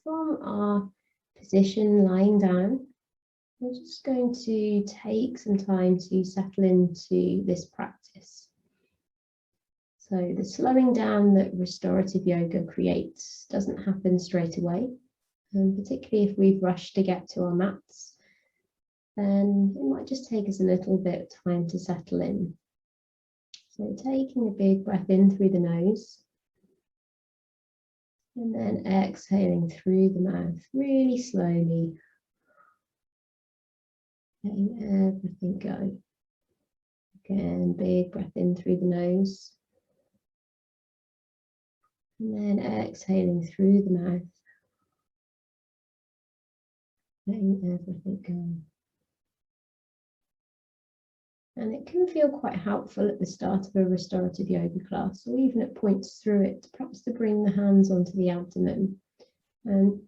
from our position lying down, we're just going to take some time to settle into this practice. So the slowing down that restorative yoga creates doesn't happen straight away, and particularly if we've rushed to get to our mats, then it might just take us a little bit of time to settle in. So taking a big breath in through the nose, and then exhaling through the mouth really slowly, letting everything go. Again, big breath in through the nose, and then exhaling through the mouth, letting everything go. And it can feel quite helpful at the start of a restorative yoga class, or even at points through it, perhaps to bring the hands onto the abdomen and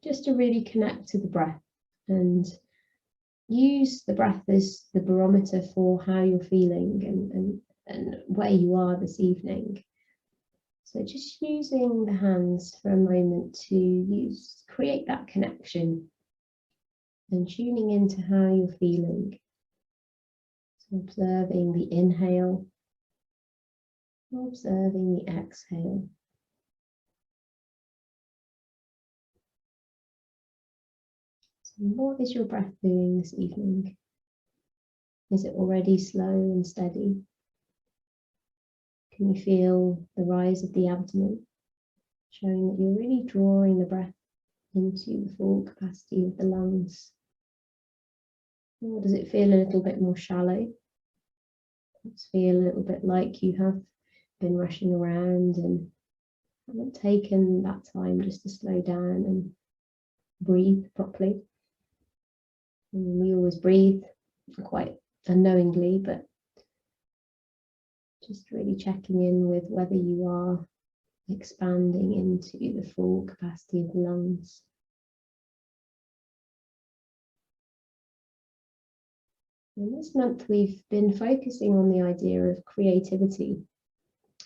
just to really connect to the breath and use the breath as the barometer for how you're feeling and where you are this evening. So just using the hands for a moment to create that connection and tuning into how you're feeling. So observing the inhale, observing the exhale. So what is your breath doing this evening? Is it already slow and steady? Can you feel the rise of the abdomen, showing that you're really drawing the breath into the full capacity of the lungs? Or does it feel a little bit more shallow? Does it feel a little bit like you have been rushing around and haven't taken that time just to slow down and breathe properly? And we always breathe quite unknowingly, but just really checking in with whether you are expanding into the full capacity of the lungs. And this month we've been focusing on the idea of creativity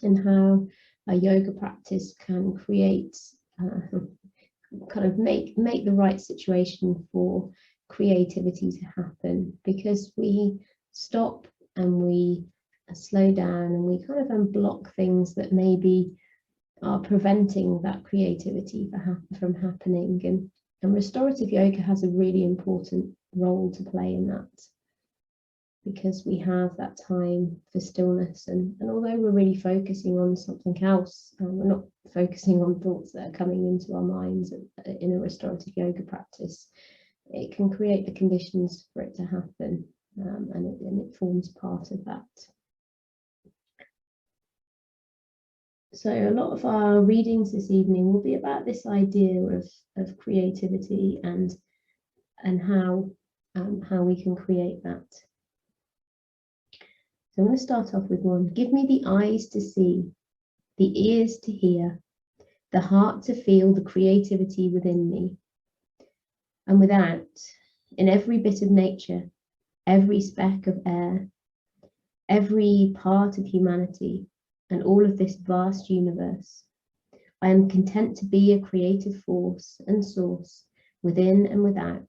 and how a yoga practice can create, kind of make the right situation for creativity to happen, because we stop and we slow down and we kind of unblock things that maybe are preventing that creativity from happening. And restorative yoga has a really important role to play in that, because we have that time for stillness, and although we're really focusing on something else, we're not focusing on thoughts that are coming into our minds in a restorative yoga practice. It can create the conditions for it to happen, and it forms part of that. So a lot of our readings this evening will be about this idea of creativity and how we can create that. So I'm going to start off with one. Give me the eyes to see, the ears to hear, the heart to feel the creativity within me and without, in every bit of nature, every speck of air, every part of humanity, and all of this vast universe. I am content to be a creative force and source within and without.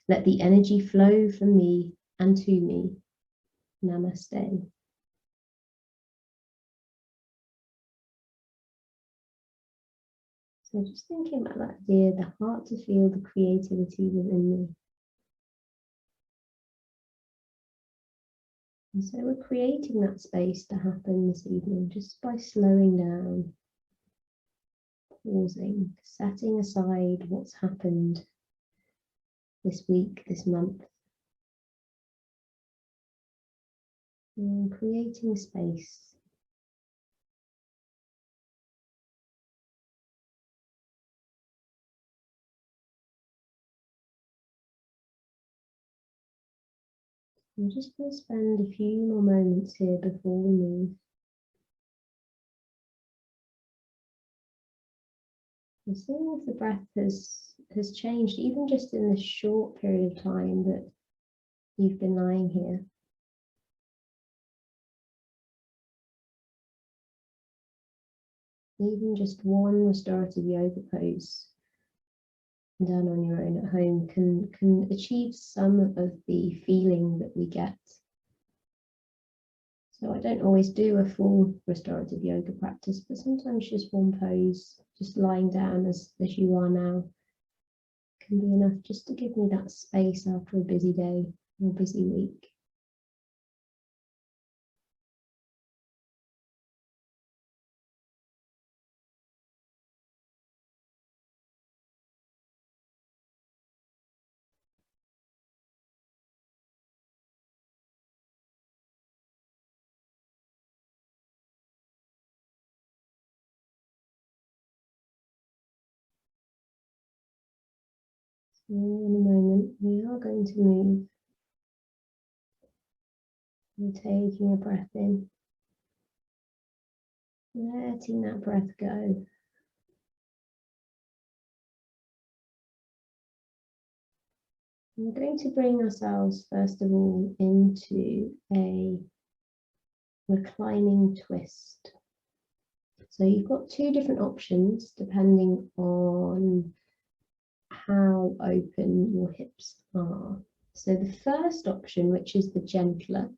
Let the energy flow from me and to me. Namaste. So just thinking about that idea, the heart to feel the creativity within me. And so we're creating that space to happen this evening just by slowing down, pausing, setting aside what's happened this week, this month, and creating space. I'm just going to spend a few more moments here before we move. And seeing if the breath has changed, even just in this short period of time that you've been lying here. Even just one restorative yoga pose done on your own at home can achieve some of the feeling that we get. So I don't always do a full restorative yoga practice, but sometimes just one pose, just lying down as you are now, can be enough just to give me that space after a busy day or a busy week. So in a moment, we are going to move. We're taking a breath in, letting that breath go. We're going to bring ourselves, first of all, into a reclining twist. So you've got two different options depending on how open your hips are. So the first option, which is the gentler,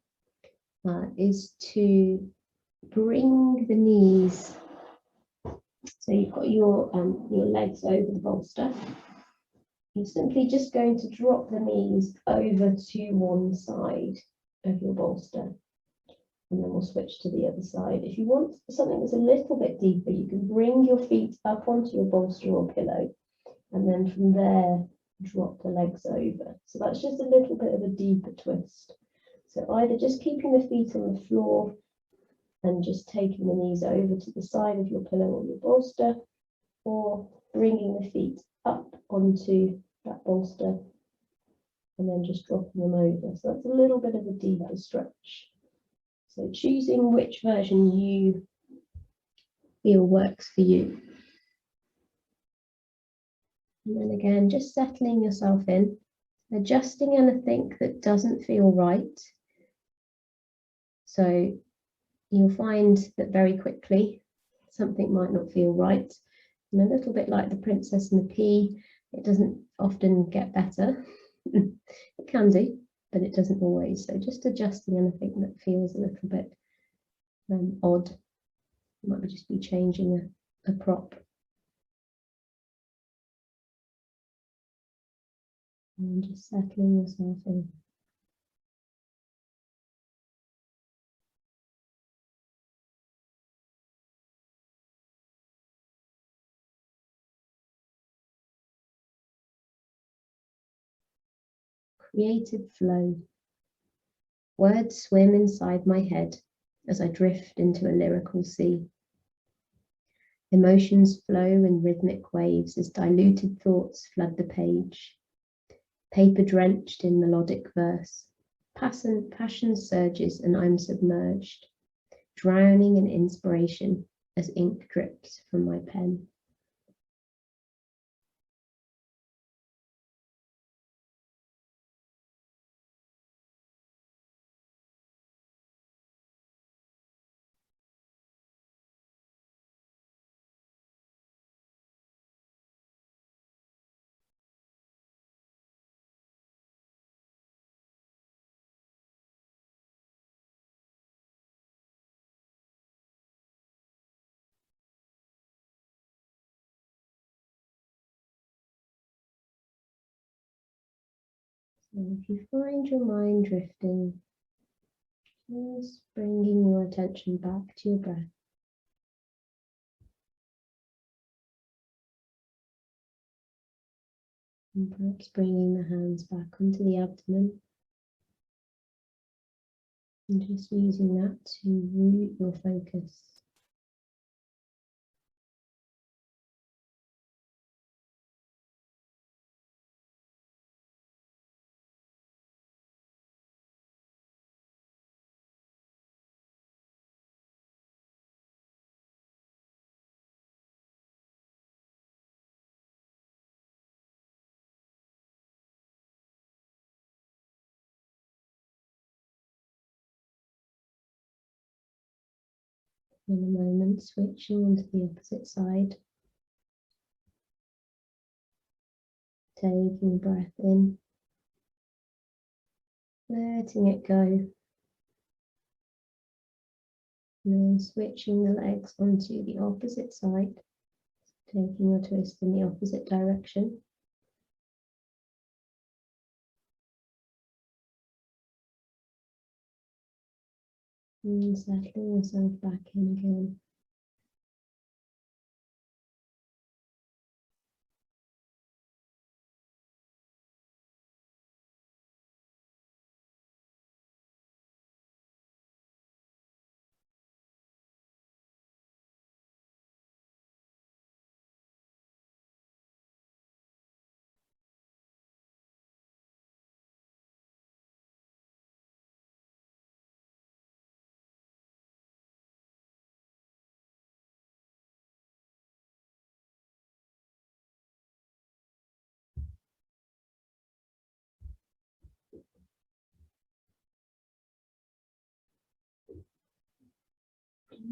is to bring the knees. So you've got your legs over the bolster. You're simply just going to drop the knees over to one side of your bolster. And then we'll switch to the other side. If you want something that's a little bit deeper, you can bring your feet up onto your bolster or pillow, and then from there, drop the legs over. So that's just a little bit of a deeper twist. So either just keeping the feet on the floor and just taking the knees over to the side of your pillow or your bolster, or bringing the feet up onto that bolster and then just dropping them over. So that's a little bit of a deeper stretch. So choosing which version you feel works for you. And then again, just settling yourself in, adjusting anything that doesn't feel right. So you'll find that very quickly something might not feel right. And a little bit like the princess and the pea, it doesn't often get better. It can do, but it doesn't always. So just adjusting anything that feels a little bit odd. It might just be changing a prop. And just settling yourself in. Creative flow. Words swim inside my head as I drift into a lyrical sea. Emotions flow in rhythmic waves as diluted thoughts flood the page. Paper drenched in melodic verse. Passion surges and I'm submerged, drowning in inspiration as ink drips from my pen. So if you find your mind drifting, just bringing your attention back to your breath. And perhaps bringing the hands back onto the abdomen. And just using that to root your focus. In a moment, switching onto the opposite side. Taking a breath in, letting it go, and then switching the legs onto the opposite side, taking your twist in the opposite direction. And settling yourself back in again.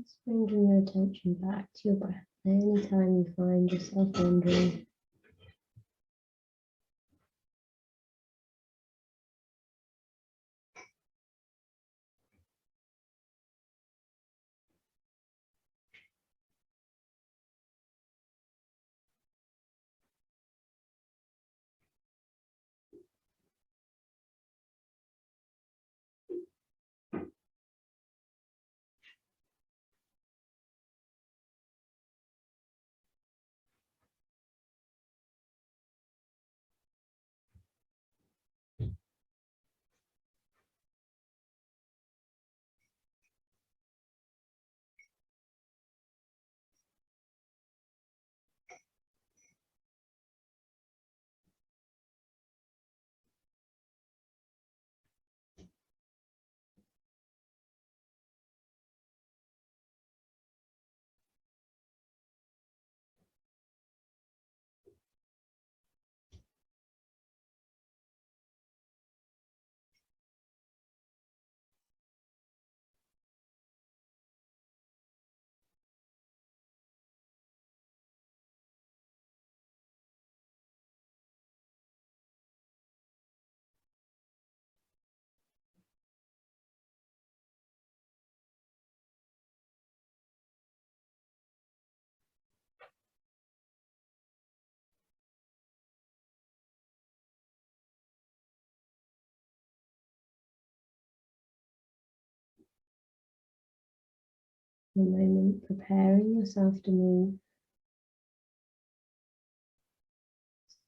Just bringing your attention back to your breath anytime you find yourself wandering. A moment preparing yourself to move.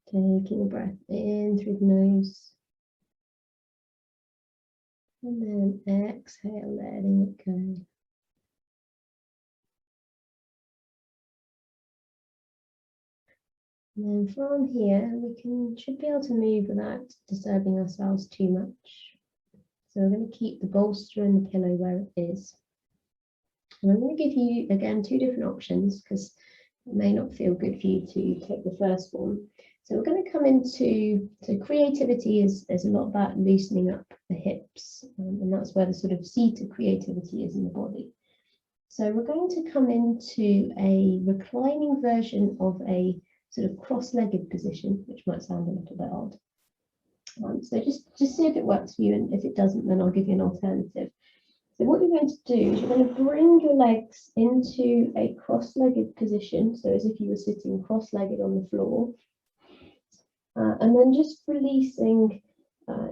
Taking a breath in through the nose. And then exhale, letting it go. And then from here, we should be able to move without disturbing ourselves too much. So we're going to keep the bolster and the pillow where it is. And I'm going to give you, again, two different options because it may not feel good for you to take the first one. So we're going to come into, so creativity is a lot about loosening up the hips, and that's where the sort of seat of creativity is in the body. So we're going to come into a reclining version of a sort of cross-legged position, which might sound a little bit odd. So just see if it works for you, and if it doesn't, then I'll give you an alternative. So what you're going to do is you're going to bring your legs into a cross-legged position, so as if you were sitting cross-legged on the floor, and then just releasing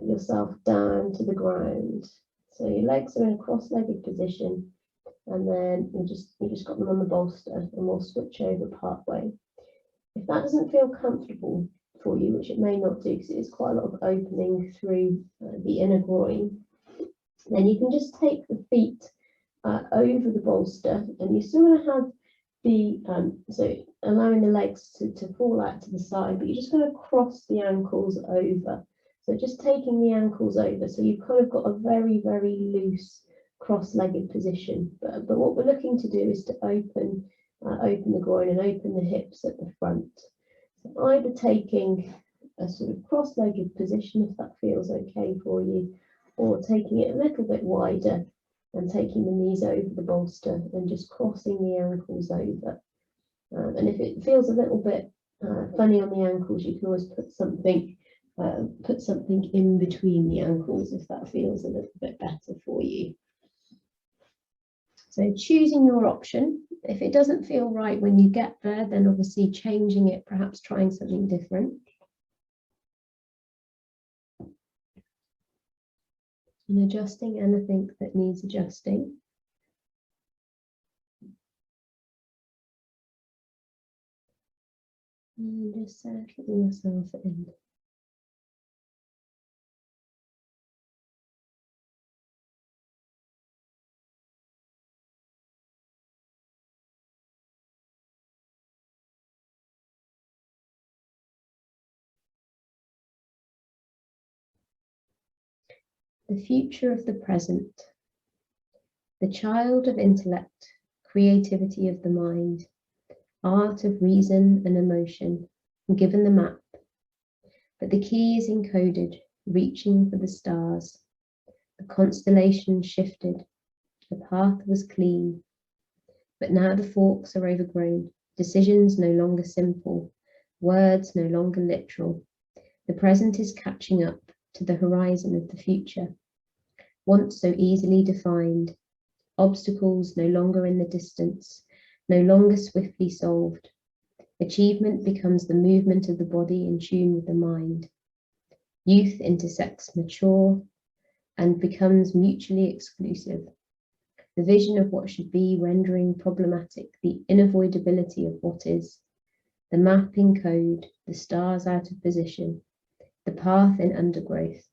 yourself down to the ground. So your legs are in a cross-legged position, and then you just got them on the bolster, and we'll switch over part way. If that doesn't feel comfortable for you, which it may not do because it is quite a lot of opening through the inner groin, then you can just take the feet over the bolster, and you're still going to have the, so allowing the legs to fall out to the side, but you're just going to cross the ankles over. So just taking the ankles over, so you've kind of got a very, very loose cross-legged position. But what we're looking to do is to open the groin and open the hips at the front. So either taking a sort of cross-legged position, if that feels okay for you, or taking it a little bit wider and taking the knees over the bolster and just crossing the ankles over. And if it feels a little bit funny on the ankles, you can always put something in between the ankles if that feels a little bit better for you. So choosing your option. If it doesn't feel right when you get there, then obviously changing it, perhaps trying something different. And adjusting anything that needs adjusting. And just settling yourself in. The future of the present. The child of intellect, creativity of the mind, art of reason and emotion, given the map. But the key is encoded, reaching for the stars. The constellation shifted, the path was clean. But now the forks are overgrown, decisions no longer simple, words no longer literal. The present is catching up to the horizon of the future, once so easily defined, obstacles no longer in the distance, no longer swiftly solved. Achievement becomes the movement of the body in tune with the mind. Youth intersects mature and becomes mutually exclusive. The vision of what should be rendering problematic the unavoidability of what is. The map in code, the stars out of position, the path in undergrowth,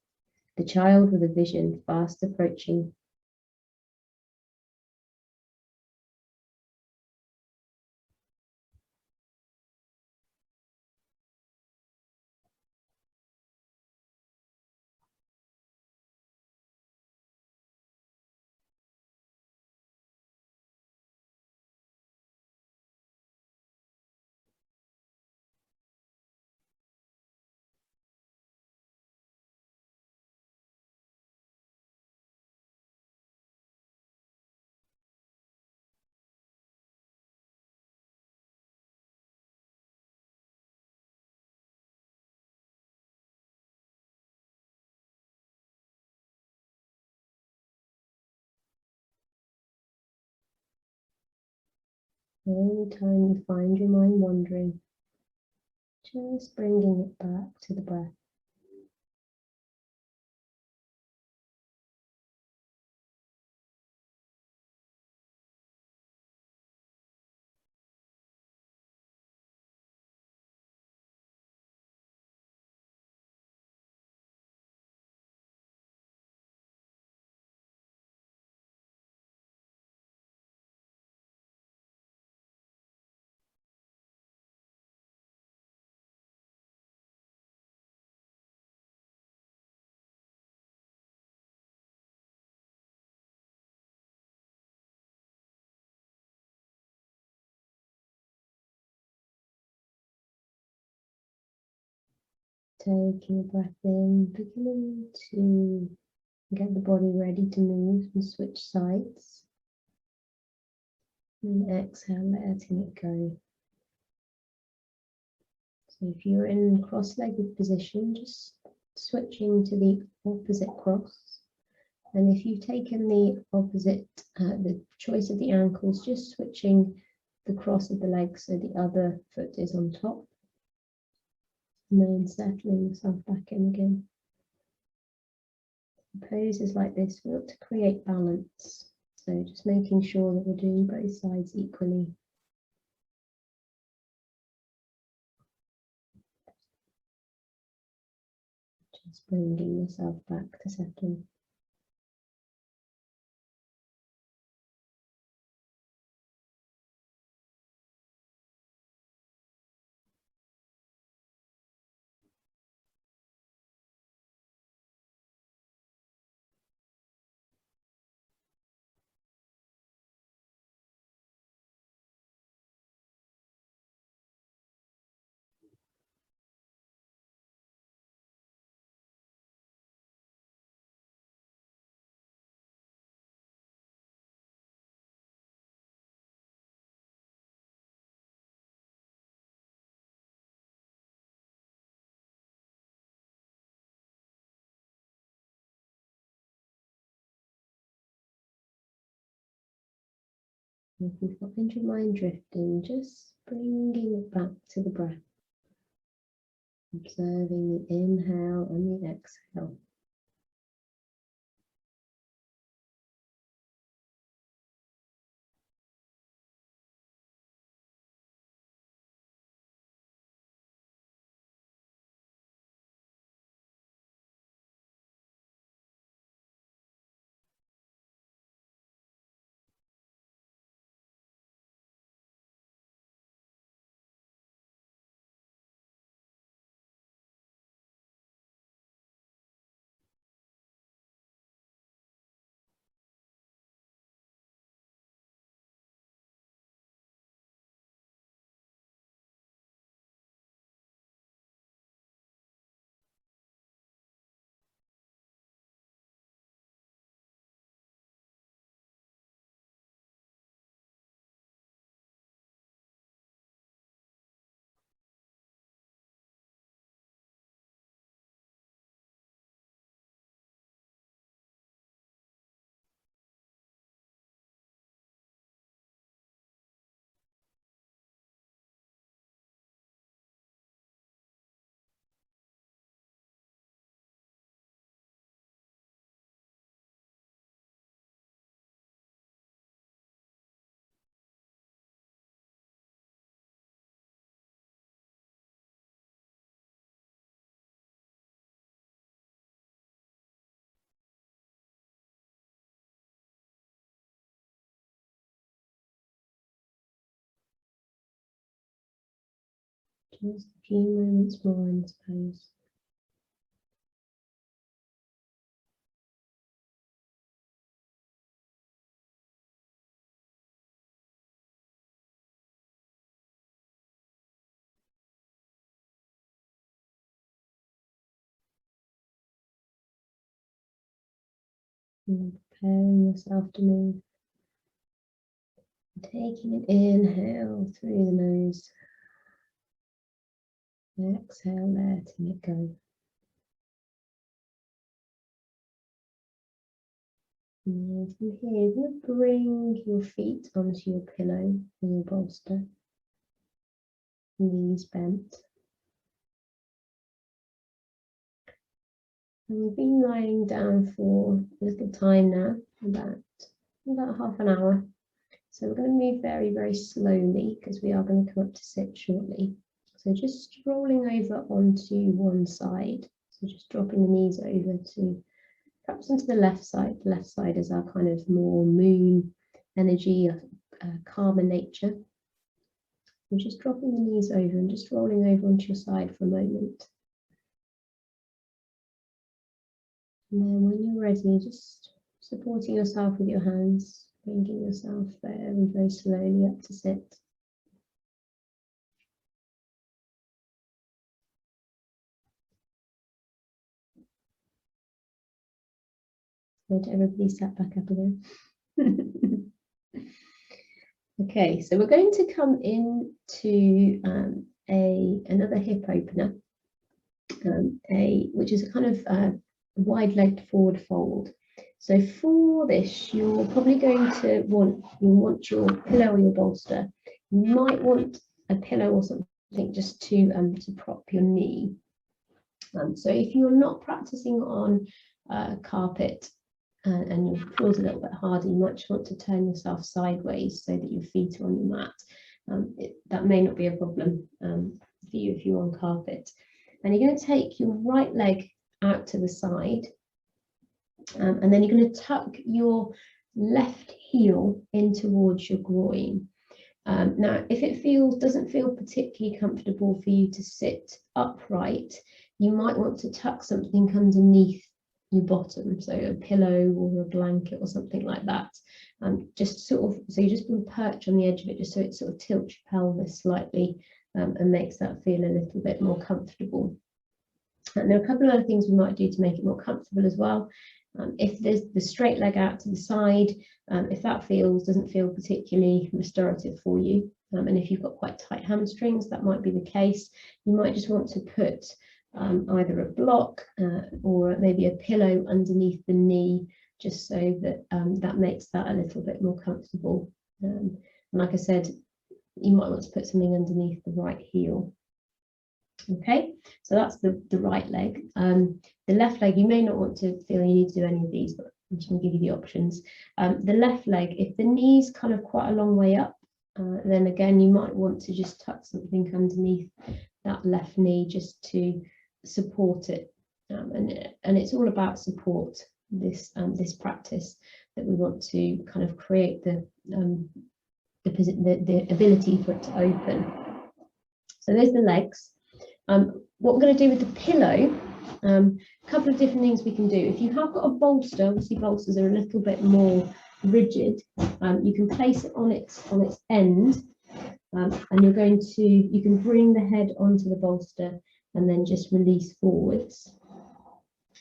the child with a vision fast approaching. Any time you find your mind wandering, just bringing it back to the breath. Take your breath in, beginning to get the body ready to move and switch sides. And exhale, letting it go. So if you're in cross-legged position, just switching to the opposite cross. And if you've taken the opposite, the choice of the ankles, just switching the cross of the legs so the other foot is on top. And then settling yourself back in again. Poses like this, we want to create balance. So just making sure that we're doing both sides equally. Just bringing yourself back to settling. If you find your mind drifting, just bringing it back to the breath. Observing the inhale and the exhale. Just a few moments more in this pose. And preparing yourself to move. Taking an inhale through the nose. Exhale, letting it go. And from here, you're going to bring your feet onto your pillow or your bolster. Knees bent. And we've been lying down for a little time now, about half an hour. So we're going to move very, very slowly because we are going to come up to sit shortly. So just rolling over onto one side. So just dropping the knees over to perhaps onto the left side. The left side is our kind of more moon energy, calmer nature. So just dropping the knees over and just rolling over onto your side for a moment. And then when you're ready, just supporting yourself with your hands, bringing yourself very, very slowly up to sit. Good, everybody sat back up again. Okay, so we're going to come into another hip opener, which is a kind of wide-legged forward fold. So for this, you're probably going to want your pillow or your bolster. You might want a pillow or something just to prop your knee. So if you're not practicing on carpet and your floor's a little bit harder, you might just want to turn yourself sideways so that your feet are on the mat. That may not be a problem for you if you're on carpet. And you're going to take your right leg out to the side, and then you're going to tuck your left heel in towards your groin. Now, if it doesn't feel particularly comfortable for you to sit upright, you might want to tuck something underneath your bottom, so a pillow or a blanket or something like that. Just sort of, so you just want to perch on the edge of it, just so it sort of tilts your pelvis slightly and makes that feel a little bit more comfortable. And there are a couple of other things we might do to make it more comfortable as well. If there's the straight leg out to the side, if that doesn't feel particularly restorative for you, and if you've got quite tight hamstrings, that might be the case. You might just want to put either a block or maybe a pillow underneath the knee, just so that that makes that a little bit more comfortable And like I said, you might want to put something underneath the right heel. Okay, so that's the right leg. The left leg, you may not want to feel you need to do any of these, but I'm just going to give you the options. The left leg, if the knee's kind of quite a long way up, then again, you might want to just tuck something underneath that left knee just to support it. And it's all about support, this practice, that we want to kind of create the ability for it to open. So there's the legs. What we're going to do with the pillow, a couple of different things we can do. If you have got a bolster, obviously bolsters are a little bit more rigid. You can place it on its end, and you can bring the head onto the bolster and then just release forwards.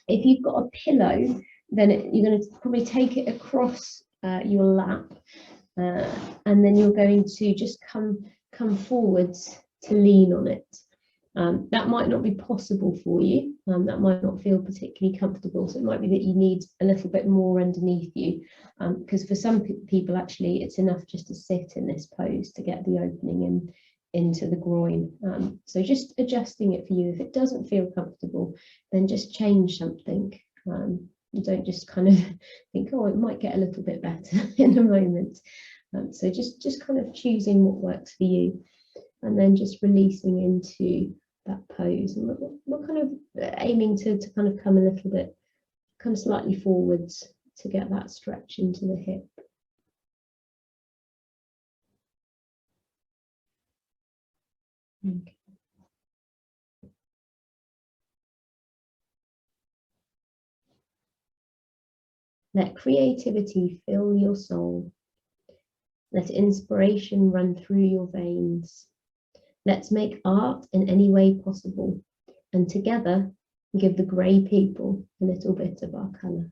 If you've got a pillow, then you're going to probably take it across your lap, and then you're going to just come forwards to lean on it. That might not be possible for you. That might not feel particularly comfortable. So it might be that you need a little bit more underneath you, because for some people, actually, it's enough just to sit in this pose to get the opening into the groin. So just adjusting it for you. If it doesn't feel comfortable, then just change something. You don't just kind of think, oh, it might get a little bit better in a moment. So just kind of choosing what works for you, and then just releasing into that pose. And we're kind of aiming to kind of come a little bit, come slightly forwards to get that stretch into the hip. Okay. Let creativity fill your soul. Let inspiration run through your veins. Let's make art in any way possible, and together give the grey people a little bit of our colour.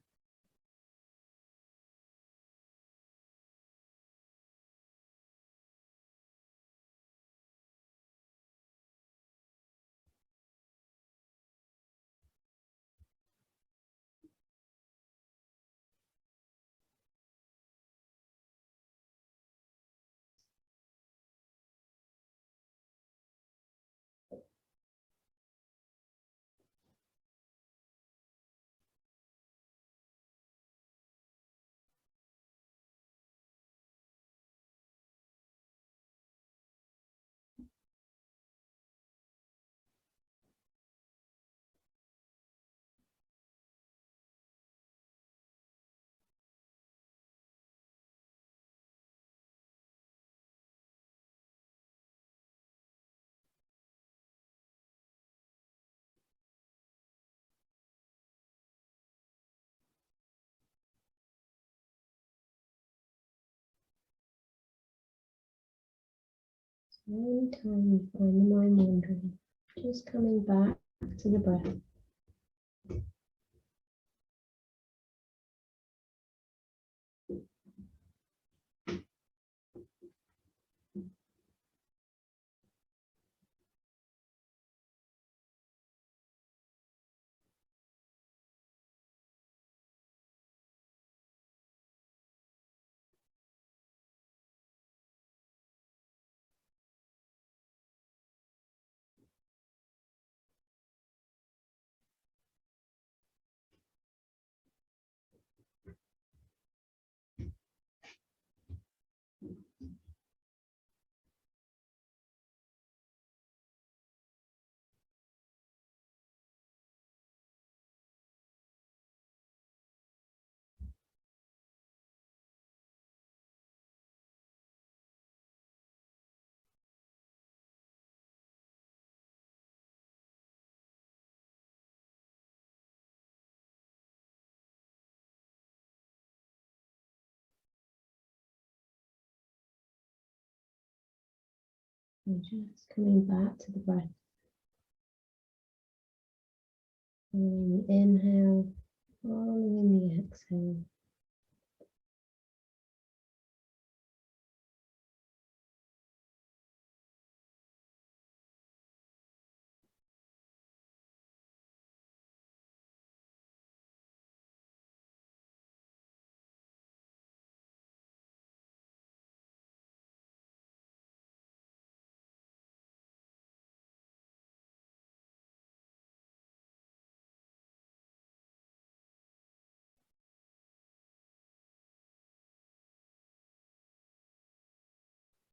Anytime you find the mind wandering, just coming back to the breath. And just coming back to the breath. Following the inhale, following the exhale.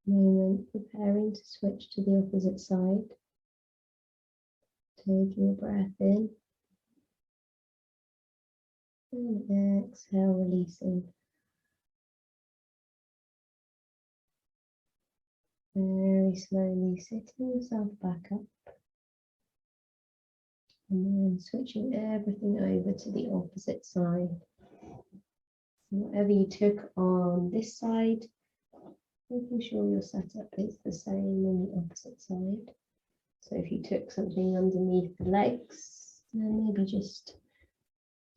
moment preparing to switch to the opposite side. Taking a breath in and exhale, releasing. Very slowly sitting yourself back up and then switching everything over to the opposite side. So whatever you took on this side, making sure your setup is the same on the opposite side. So if you took something underneath the legs, then maybe just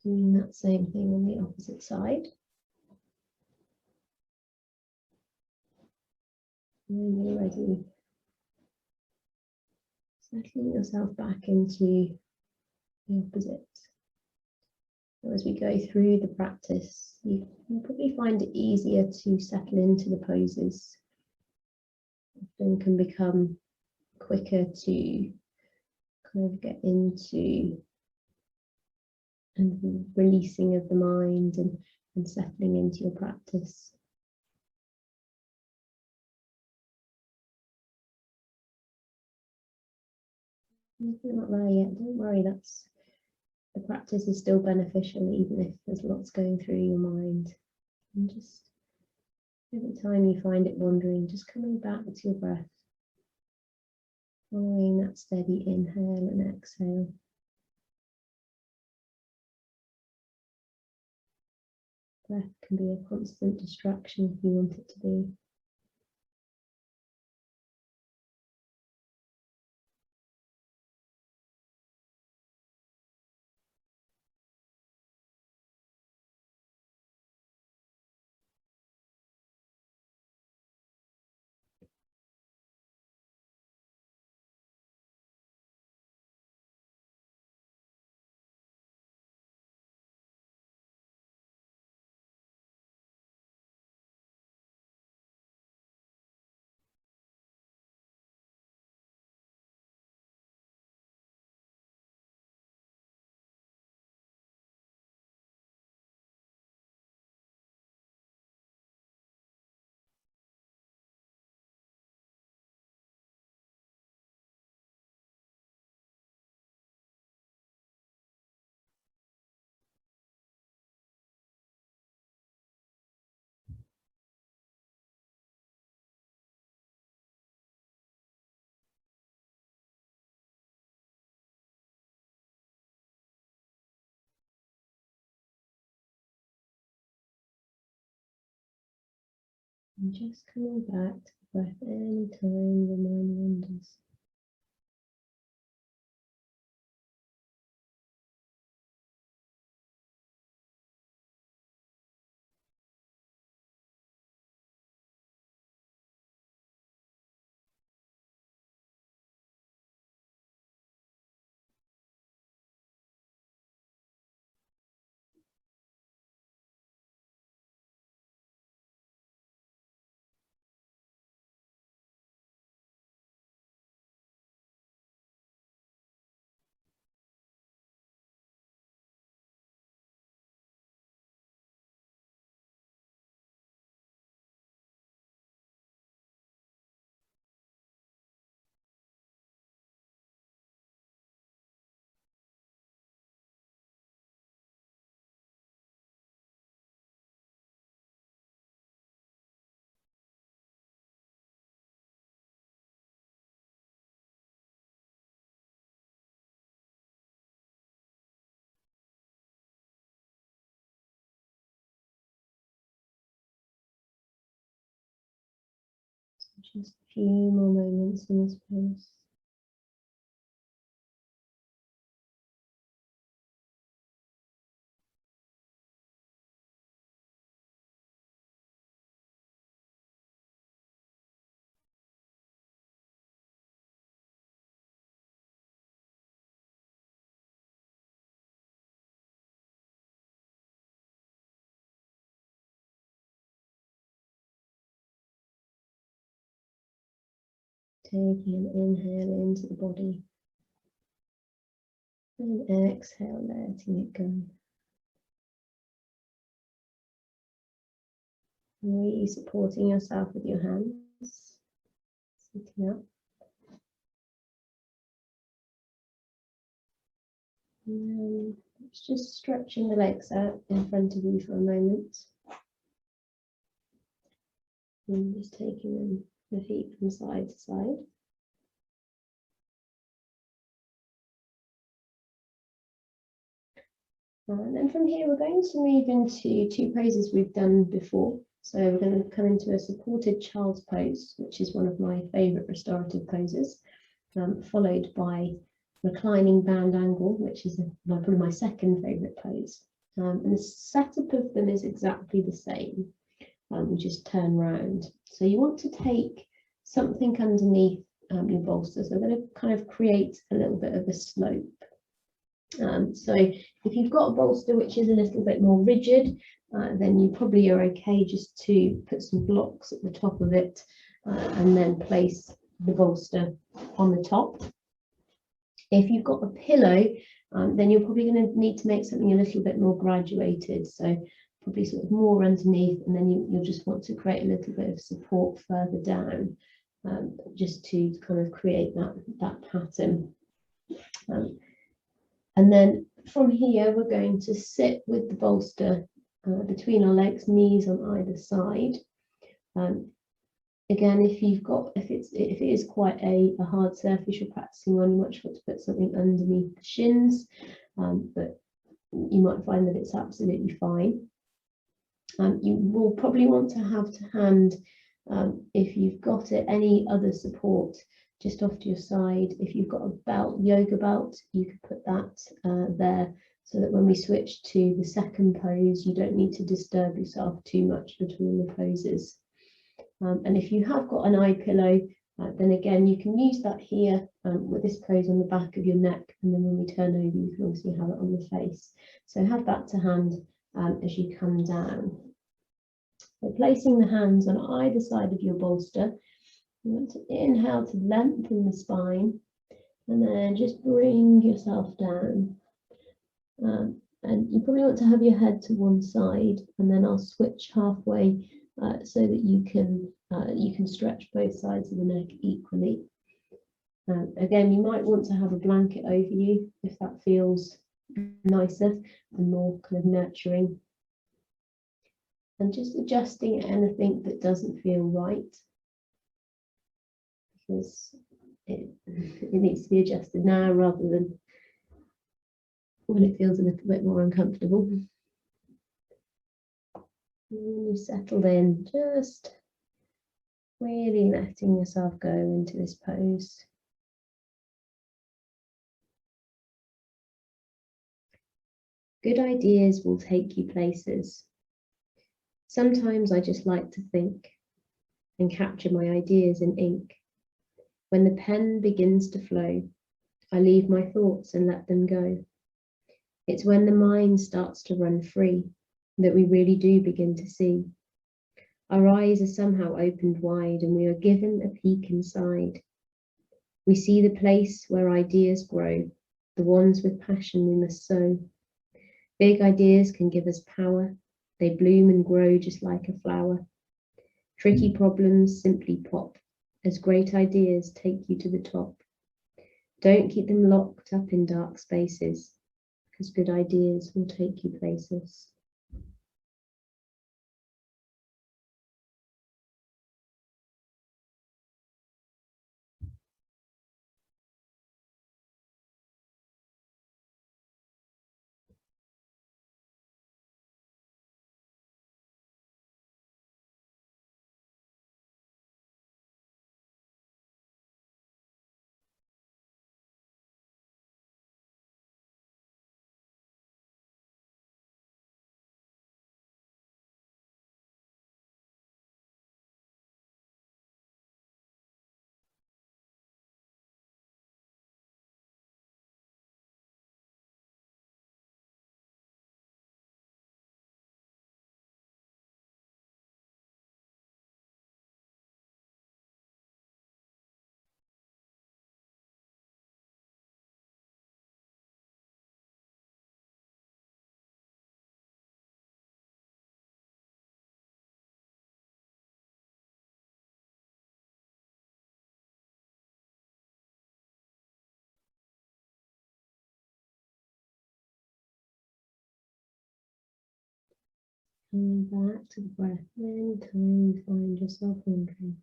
doing that same thing on the opposite side. When you're ready, settling yourself back into the opposite. So as we go through the practice, you can probably find it easier to settle into the poses. Often can become quicker to kind of get into and the releasing of the mind and settling into your practice. If you're not there yet, don't worry, the practice is still beneficial even if there's lots going through your mind. And just every time you find it wandering, just coming back to your breath, following that steady inhale and exhale. Breath can be a constant distraction if you want it to be. And just coming back to the breath anytime your mind wanders. Just a few more moments in this pose. Taking an inhale into the body and exhale, letting it go. Really supporting yourself with your hands. sitting up. And it's just stretching the legs out in front of you for a moment. And just taking the feet from side to side. And then from here, we're going to move into two poses we've done before. So we're going to come into a supported child's pose, which is one of my favourite restorative poses, followed by reclining band angle, which is probably my second favourite pose. And the setup of them is exactly the same. We just turn round. So you want to take something underneath your bolster. So we're going to kind of create a little bit of a slope. So if you've got a bolster which is a little bit more rigid, then you probably are okay just to put some blocks at the top of it and then place the bolster on the top. If you've got a pillow, then you're probably going to need to make something a little bit more graduated. So probably sort of more underneath, and then you'll just want to create a little bit of support further down, just to kind of create that pattern. And then from here, we're going to sit with the bolster between our legs, knees on either side. Again, if it is quite a hard surface you're practicing on, you might want to put something underneath the shins, but you might find that it's absolutely fine. You will probably want to have to hand, if you've got it, any other support just off to your side. If you've got a belt, yoga belt, you could put that there, so that when we switch to the second pose, you don't need to disturb yourself too much between the poses. And if you have got an eye pillow, then again, you can use that here with this pose on the back of your neck, and then when we turn over, you can obviously have it on the face. So have that to hand as you come down. So placing the hands on either side of your bolster, you want to inhale to lengthen the spine, and then just bring yourself down. And you probably want to have your head to one side, and then I'll switch halfway so that you can stretch both sides of the neck equally. Again, you might want to have a blanket over you if that feels nicer and more kind of nurturing. And just adjusting anything that doesn't feel right, because it needs to be adjusted now rather than when it feels a little bit more uncomfortable. And you settled in, just really letting yourself go into this pose. Good ideas will take you places. Sometimes I just like to think and capture my ideas in ink. When the pen begins to flow, I leave my thoughts and let them go. It's when the mind starts to run free that we really do begin to see. Our eyes are somehow opened wide, and we are given a peek inside. We see the place where ideas grow, the ones with passion we must sow. Big ideas can give us power. They bloom and grow just like a flower. Tricky problems simply pop as great ideas take you to the top. Don't keep them locked up in dark spaces, because good ideas will take you places. Coming back to the breath anytime you find yourself wandering.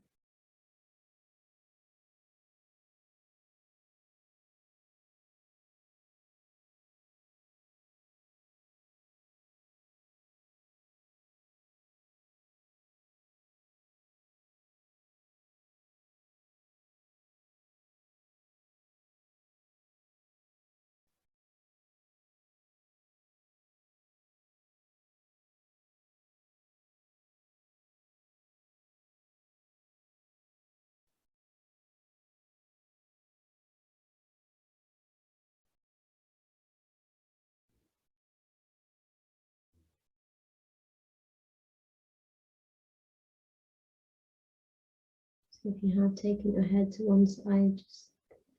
So if you have taken your head to one side, just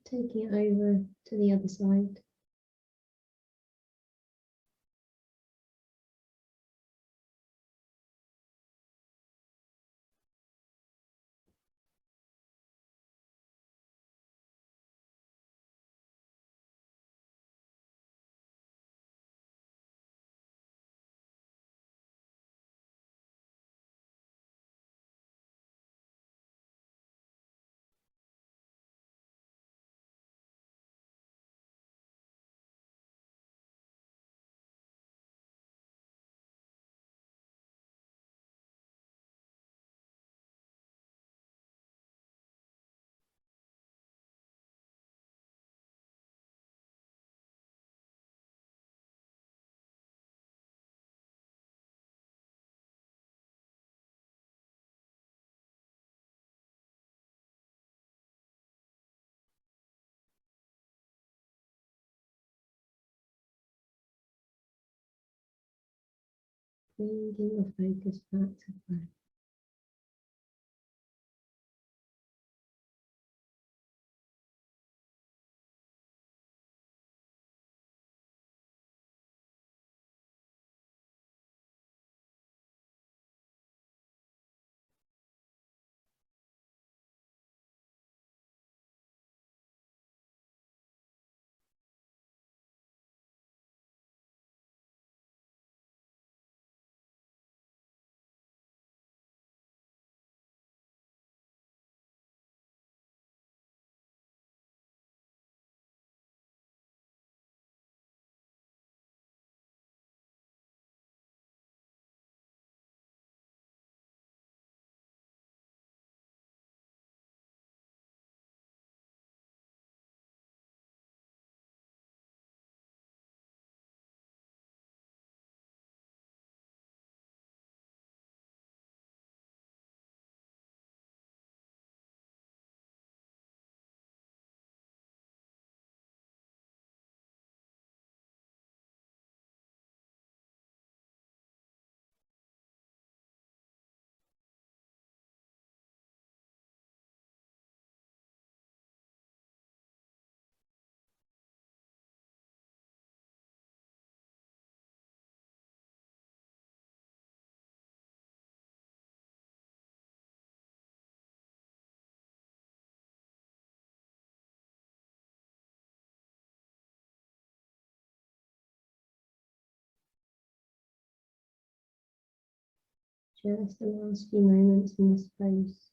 taking it over to the other side. Bringing your focus back to the breath. Just the last few moments in this pose.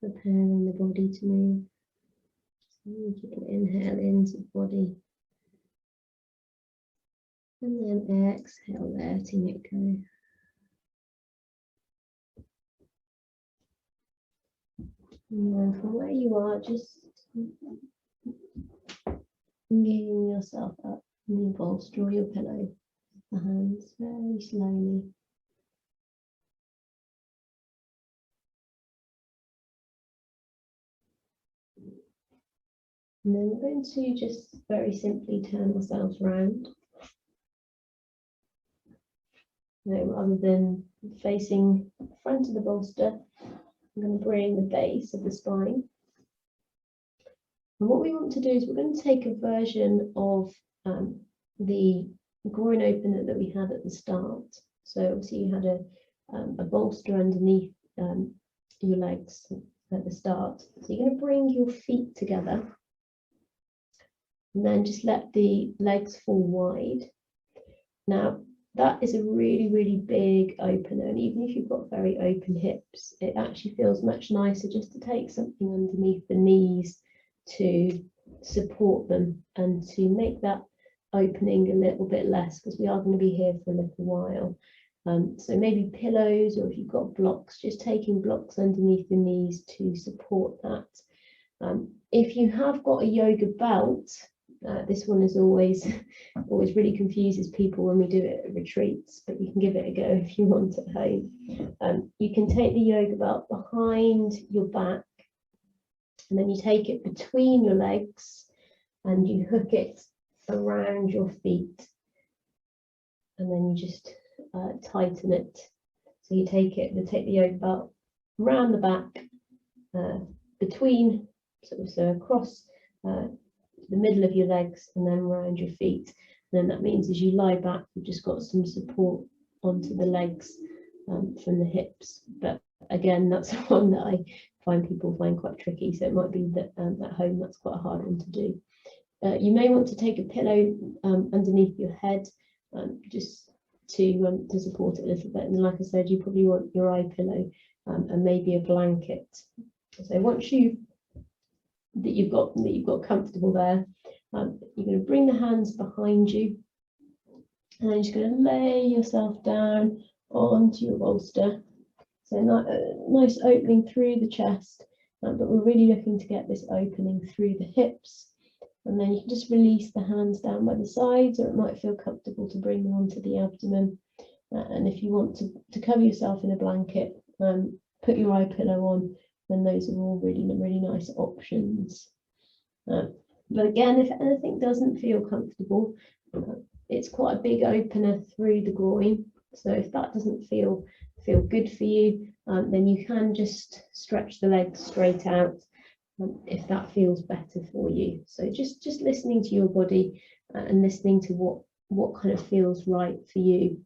Preparing the body to move. So you can inhale into the body. And then exhale, letting it go. And then from where you are, just giving yourself up in your bolster or your pillow. The hands very slowly. And then we're going to just very simply turn ourselves around. Rather than facing the front of the bolster, I'm going to bring the base of the spine. And what we want to do is we're going to take a version of the groin opener that we had at the start. So obviously you had a bolster underneath your legs at the start. So you're going to bring your feet together and then just let the legs fall wide. Now, that is a really, really big opener. And even if you've got very open hips, it actually feels much nicer just to take something underneath the knees to support them and to make that opening a little bit less, because we are going to be here for a little while. So maybe pillows, or if you've got blocks, just taking blocks underneath the knees to support that. If you have got a yoga belt, this one is always really confuses people when we do it at retreats, but you can give it a go if you want at home. You can take the yoga belt behind your back, and then you take it between your legs and you hook it around your feet, and then you just tighten it. So you take the yoga belt around the back, between, so across the middle of your legs and then around your feet. And then that means as you lie back, you've just got some support onto the legs from the hips. But again, that's one that I find people find quite tricky. So it might be that at home that's quite a hard one to do. You may want to take a pillow underneath your head just to support it a little bit. And like I said, you probably want your eye pillow and maybe a blanket. So once you've got comfortable there, you're going to bring the hands behind you, and then you're just going to lay yourself down onto your bolster. So nice opening through the chest, but we're really looking to get this opening through the hips. And then you can just release the hands down by the sides, or it might feel comfortable to bring them onto the abdomen. And if you want to cover yourself in a blanket, put your eye pillow on, then those are all really, really nice options. But again, if anything doesn't feel comfortable, it's quite a big opener through the groin. So if that doesn't feel good for you, then you can just stretch the legs straight out if that feels better for you. So just listening to your body and listening to what kind of feels right for you.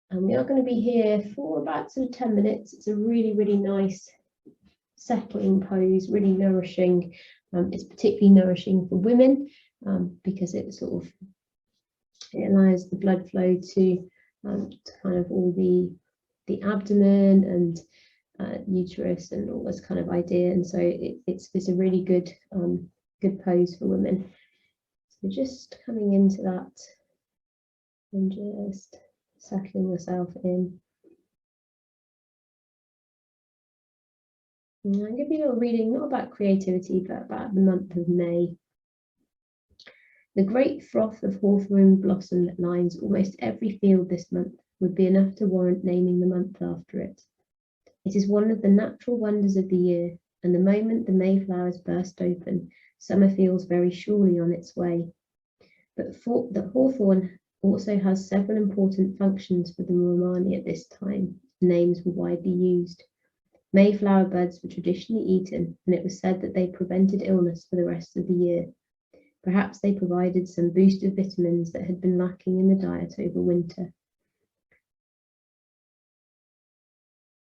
And we are going to be here for about sort of 10 minutes. It's a really, really nice settling pose, really nourishing. It's particularly nourishing for women because it allows the blood flow to kind of all the abdomen and uterus and all this kind of idea. And so it's a really good pose for women. So just coming into that and just settling yourself in. And I'll give you a little reading, not about creativity, but about the month of May. The great froth of hawthorn blossom that lines almost every field this month would be enough to warrant naming the month after it. It is one of the natural wonders of the year, and the moment the mayflowers burst open, summer feels very surely on its way. But the hawthorn also has several important functions for the Romani at this time. The names were widely used. Mayflower buds were traditionally eaten, and it was said that they prevented illness for the rest of the year. Perhaps they provided some boost of vitamins that had been lacking in the diet over winter.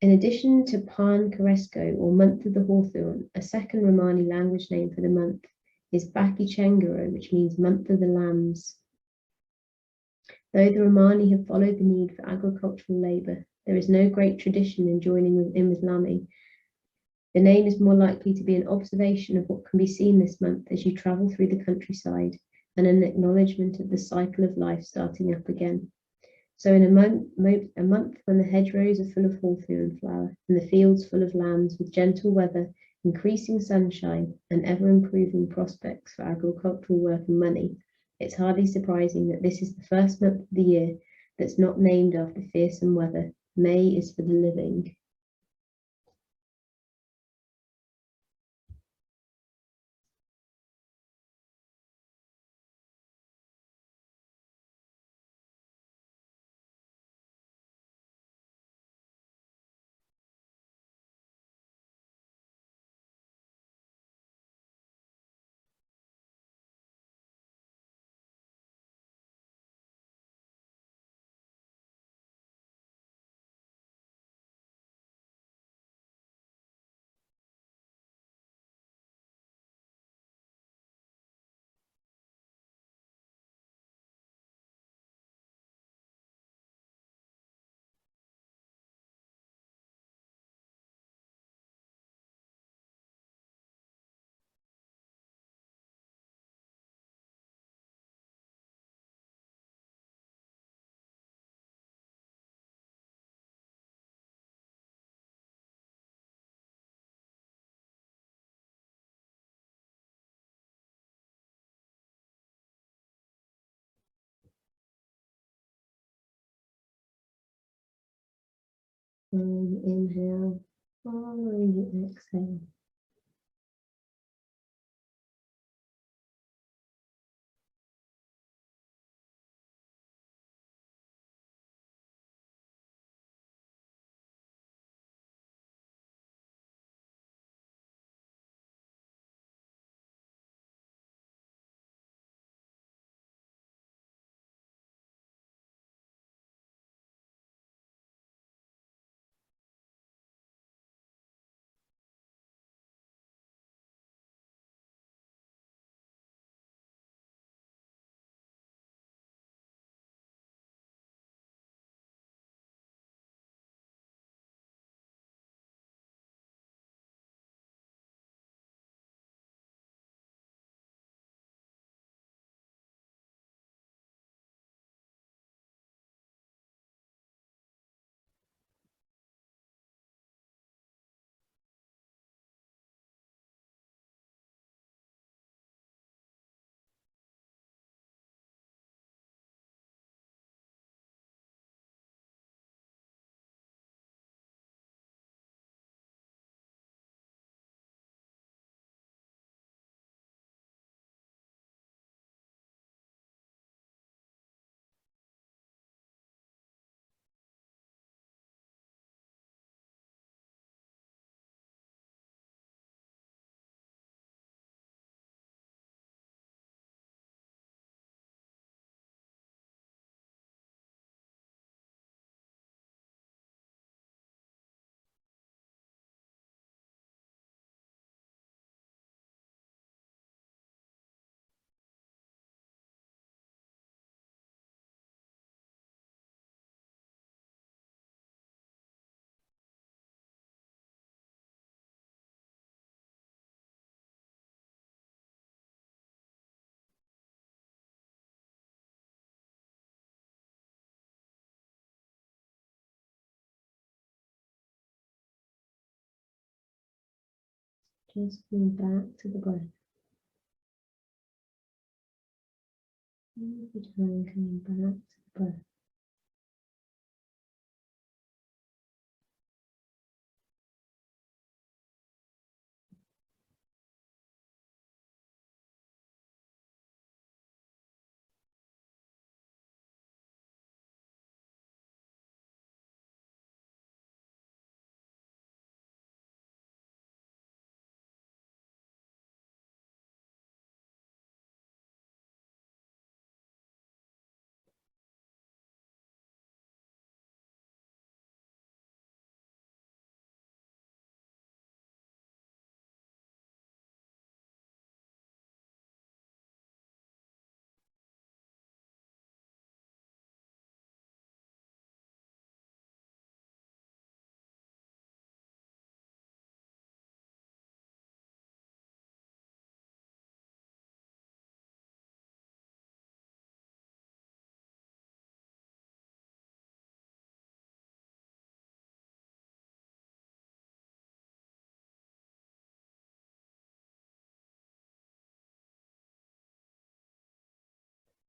In addition to Pan Karesko, or Month of the Hawthorn, a second Romani language name for the month is Baki Chengaro, which means Month of the Lambs. Though the Romani have followed the need for agricultural labour, there is no great tradition in joining in with lambing. The name is more likely to be an observation of what can be seen this month as you travel through the countryside, and an acknowledgement of the cycle of life starting up again. So in a month when the hedgerows are full of hawthorn flower and the fields full of lambs, with gentle weather, increasing sunshine and ever-improving prospects for agricultural work and money, it's hardly surprising that this is the first month of the year that's not named after fearsome weather. May is for the living. inhale, following the exhale. Just coming back to the breath. Every time coming back to the breath.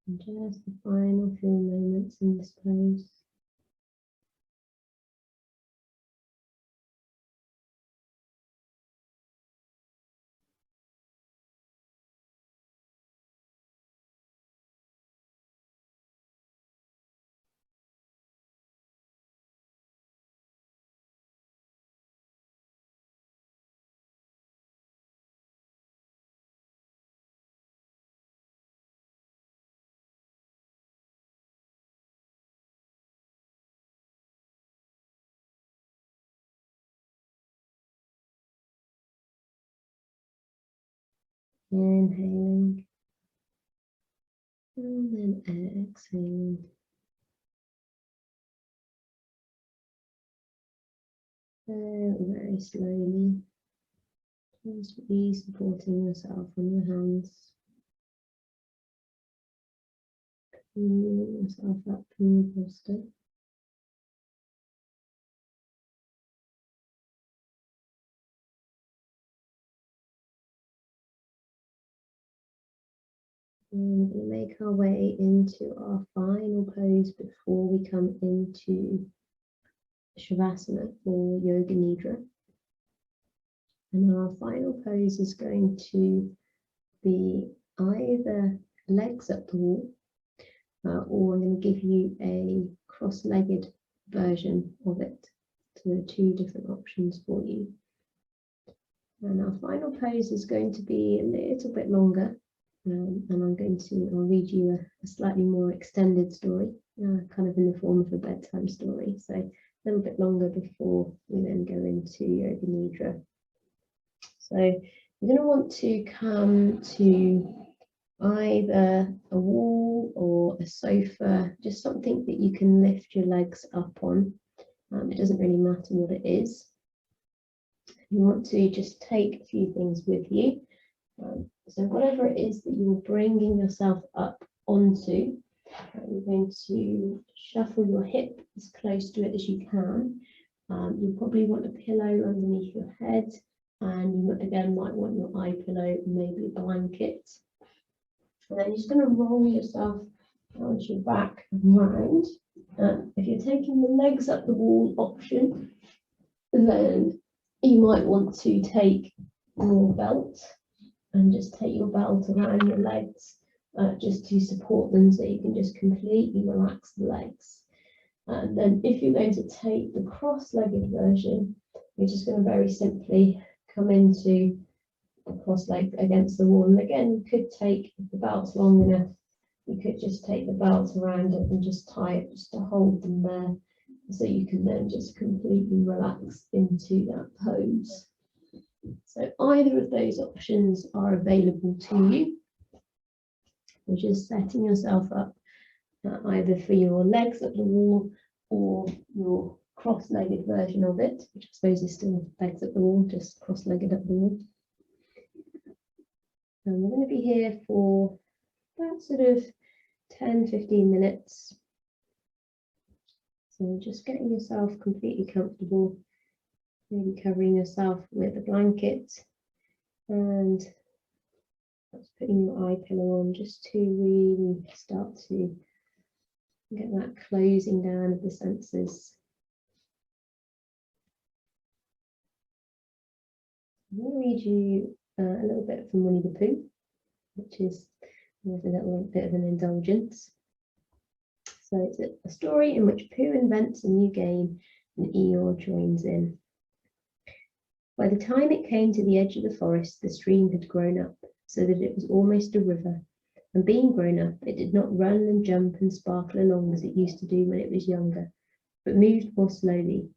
And just the final few moments in this pose. Inhaling and then exhaling. Very slowly. Just be supporting yourself on your hands. Cleaning yourself up in your posture. And we're going to make our way into our final pose before we come into Shavasana or Yoga Nidra. And our final pose is going to be either legs up the wall, or I'm going to give you a cross-legged version of it. So there are two different options for you. And our final pose is going to be a little bit longer, and I'll read you a slightly more extended story, kind of in the form of a bedtime story. So a little bit longer before we then go into Yoga Nidra. So you're going to want to come to either a wall or a sofa, just something that you can lift your legs up on. It doesn't really matter what it is. You want to just take a few things with you. So whatever it is that you're bringing yourself up onto, you're going to shuffle your hip as close to it as you can. You'll probably want a pillow underneath your head, and you again might want your eye pillow and maybe a blanket. And then you're just going to roll yourself onto your back and round. If you're taking the legs up the wall option, then you might want to take your belt and just take your belt around your legs, just to support them, so you can just completely relax the legs. And then if you're going to take the cross-legged version, you're just going to very simply come into a cross-leg against the wall. And again, you could take, if the belt's long enough, you could just take the belt around it and just tie it just to hold them there, so you can then just completely relax into that pose. So either of those options are available to you. You're just setting yourself up either for your legs at the wall or your cross-legged version of it, which I suppose is still legs at the wall, just cross-legged at the wall. And we're going to be here for about sort of 10-15 minutes. So just getting yourself completely comfortable, maybe covering yourself with a blanket, and putting your eye pillow on, just to really start to get that closing down of the senses. I'm going to read you a little bit from Winnie the Pooh, which is a little bit of an indulgence. So it's a story in which Pooh invents a new game and Eeyore joins in. By the time it came to the edge of the forest, the stream had grown up so that it was almost a river, and being grown up, it did not run and jump and sparkle along as it used to do when it was younger, but moved more slowly,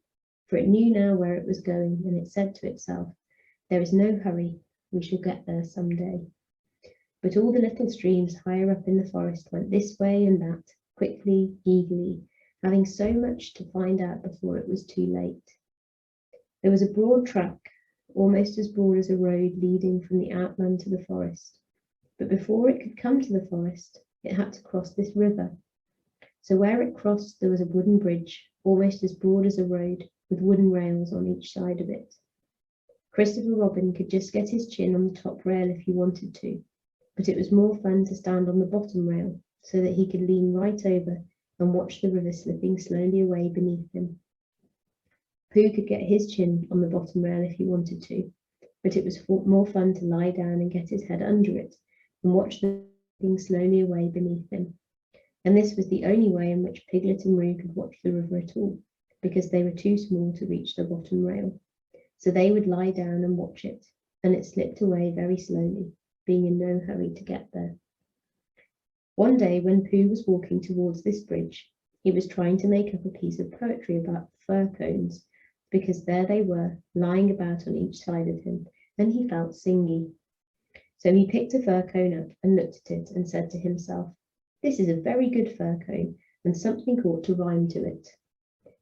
for it knew now where it was going, and it said to itself, "There is no hurry, we shall get there some day." But all the little streams higher up in the forest went this way and that, quickly, eagerly, having so much to find out before it was too late. There was a broad track, almost as broad as a road leading from the outland to the forest. But before it could come to the forest, it had to cross this river. So where it crossed, there was a wooden bridge, almost as broad as a road, with wooden rails on each side of it. Christopher Robin could just get his chin on the top rail if he wanted to, but it was more fun to stand on the bottom rail, so that he could lean right over and watch the river slipping slowly away beneath him. Pooh could get his chin on the bottom rail if he wanted to, but it was more fun to lie down and get his head under it and watch the river slipping slowly away beneath him. And this was the only way in which Piglet and Roo could watch the river at all, because they were too small to reach the bottom rail. So they would lie down and watch it, and it slipped away very slowly, being in no hurry to get there. One day when Pooh was walking towards this bridge, he was trying to make up a piece of poetry about fir cones, because there they were, lying about on each side of him, and he felt singy. So he picked a fir cone up and looked at it and said to himself, "This is a very good fir cone, and something ought to rhyme to it."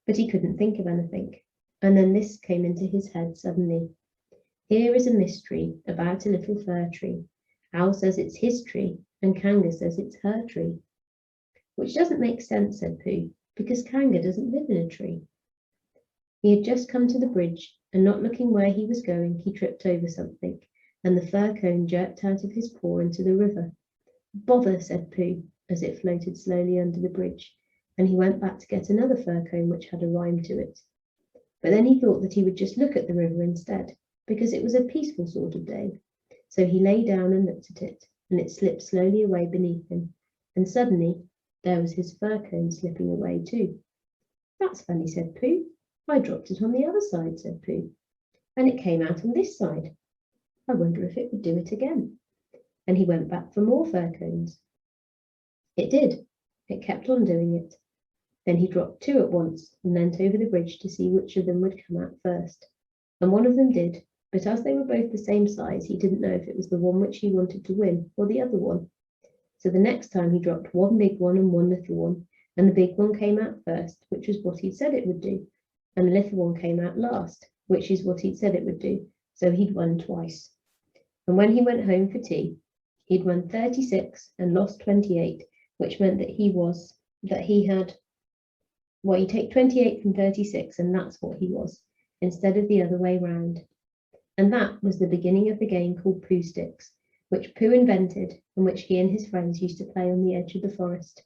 But he couldn't think of anything, and then this came into his head suddenly. "Here is a mystery about a little fir tree. Owl says it's his tree, and Kanga says it's her tree." "Which doesn't make sense," said Pooh, "because Kanga doesn't live in a tree." He had just come to the bridge, and not looking where he was going, he tripped over something, and the fir cone jerked out of his paw into the river. "Bother," said Pooh, as it floated slowly under the bridge, and he went back to get another fir cone which had a rhyme to it. But then he thought that he would just look at the river instead, because it was a peaceful sort of day. So he lay down and looked at it, and it slipped slowly away beneath him. And suddenly, there was his fir cone slipping away too. That's funny, said Pooh. I dropped it on the other side, said Pooh, and it came out on this side. I wonder if it would do it again. And he went back for more fir cones. It did. It kept on doing it. Then he dropped two at once and leant over the bridge to see which of them would come out first. And one of them did, but as they were both the same size, he didn't know if it was the one which he wanted to win or the other one. So the next time he dropped one big one and one little one, and the big one came out first, which was what he'd said it would do, and the little one came out last, which is what he'd said it would do. So he'd won twice. And when he went home for tea, he'd won 36 and lost 28, which meant that he had, well, you take 28 from 36, and that's what he was, instead of the other way round. And that was the beginning of the game called Pooh Sticks, which Pooh invented and which he and his friends used to play on the edge of the forest.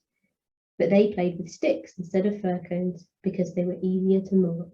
But they played with sticks instead of fir cones because they were easier to mark.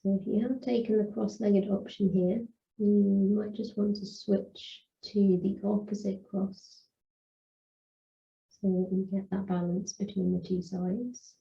So if you have taken the cross-legged option here, you might just want to switch to the opposite cross so that you get that balance between the two sides.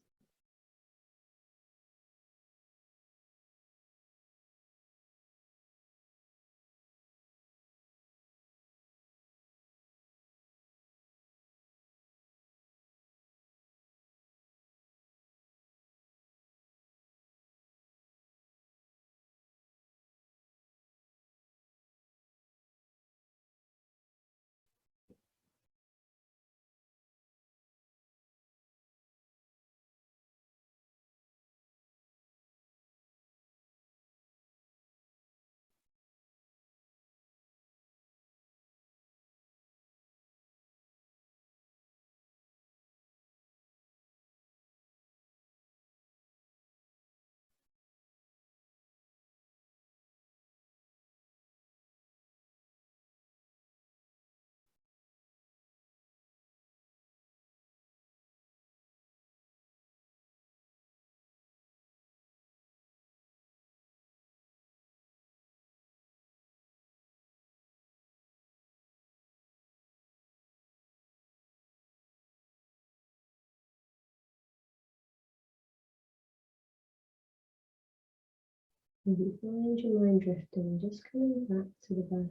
If you find your mind drifting, just coming back to the breath.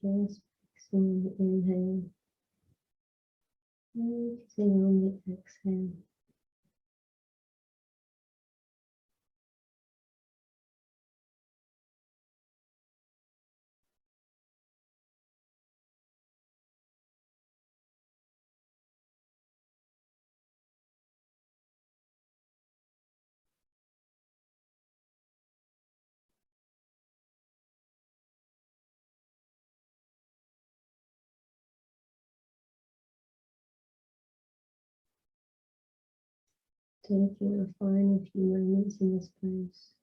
Just focusing on the inhale, focusing on the exhale. taking a final few moments in this pose.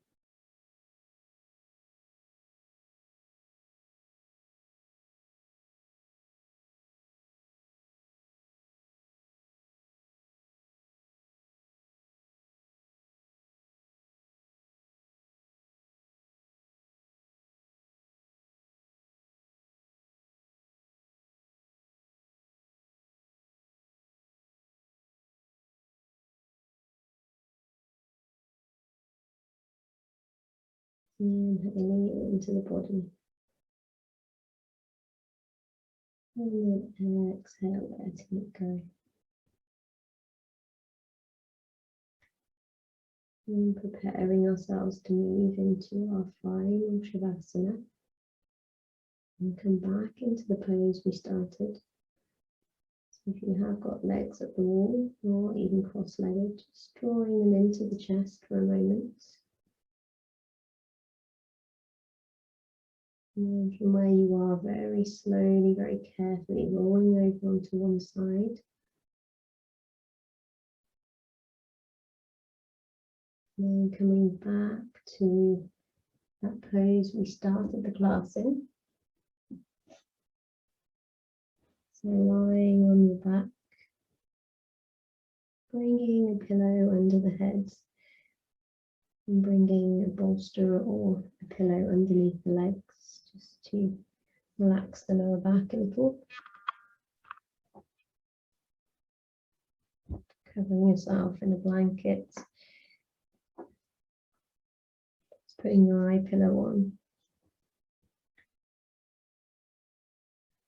And having it into the body. And then exhale, letting it go. And preparing ourselves to move into our final Shavasana. And come back into the pose we started. So if you have got legs at the wall or even cross-legged, just drawing them into the chest for a moment. And then from where you are, very slowly, very carefully rolling over onto one side. And then coming back to that pose we started the class in. So lying on your back, bringing a pillow under the head, and bringing a bolster or a pillow underneath the legs, just to relax the lower back a little. Covering yourself in a blanket. Just putting your eye pillow on.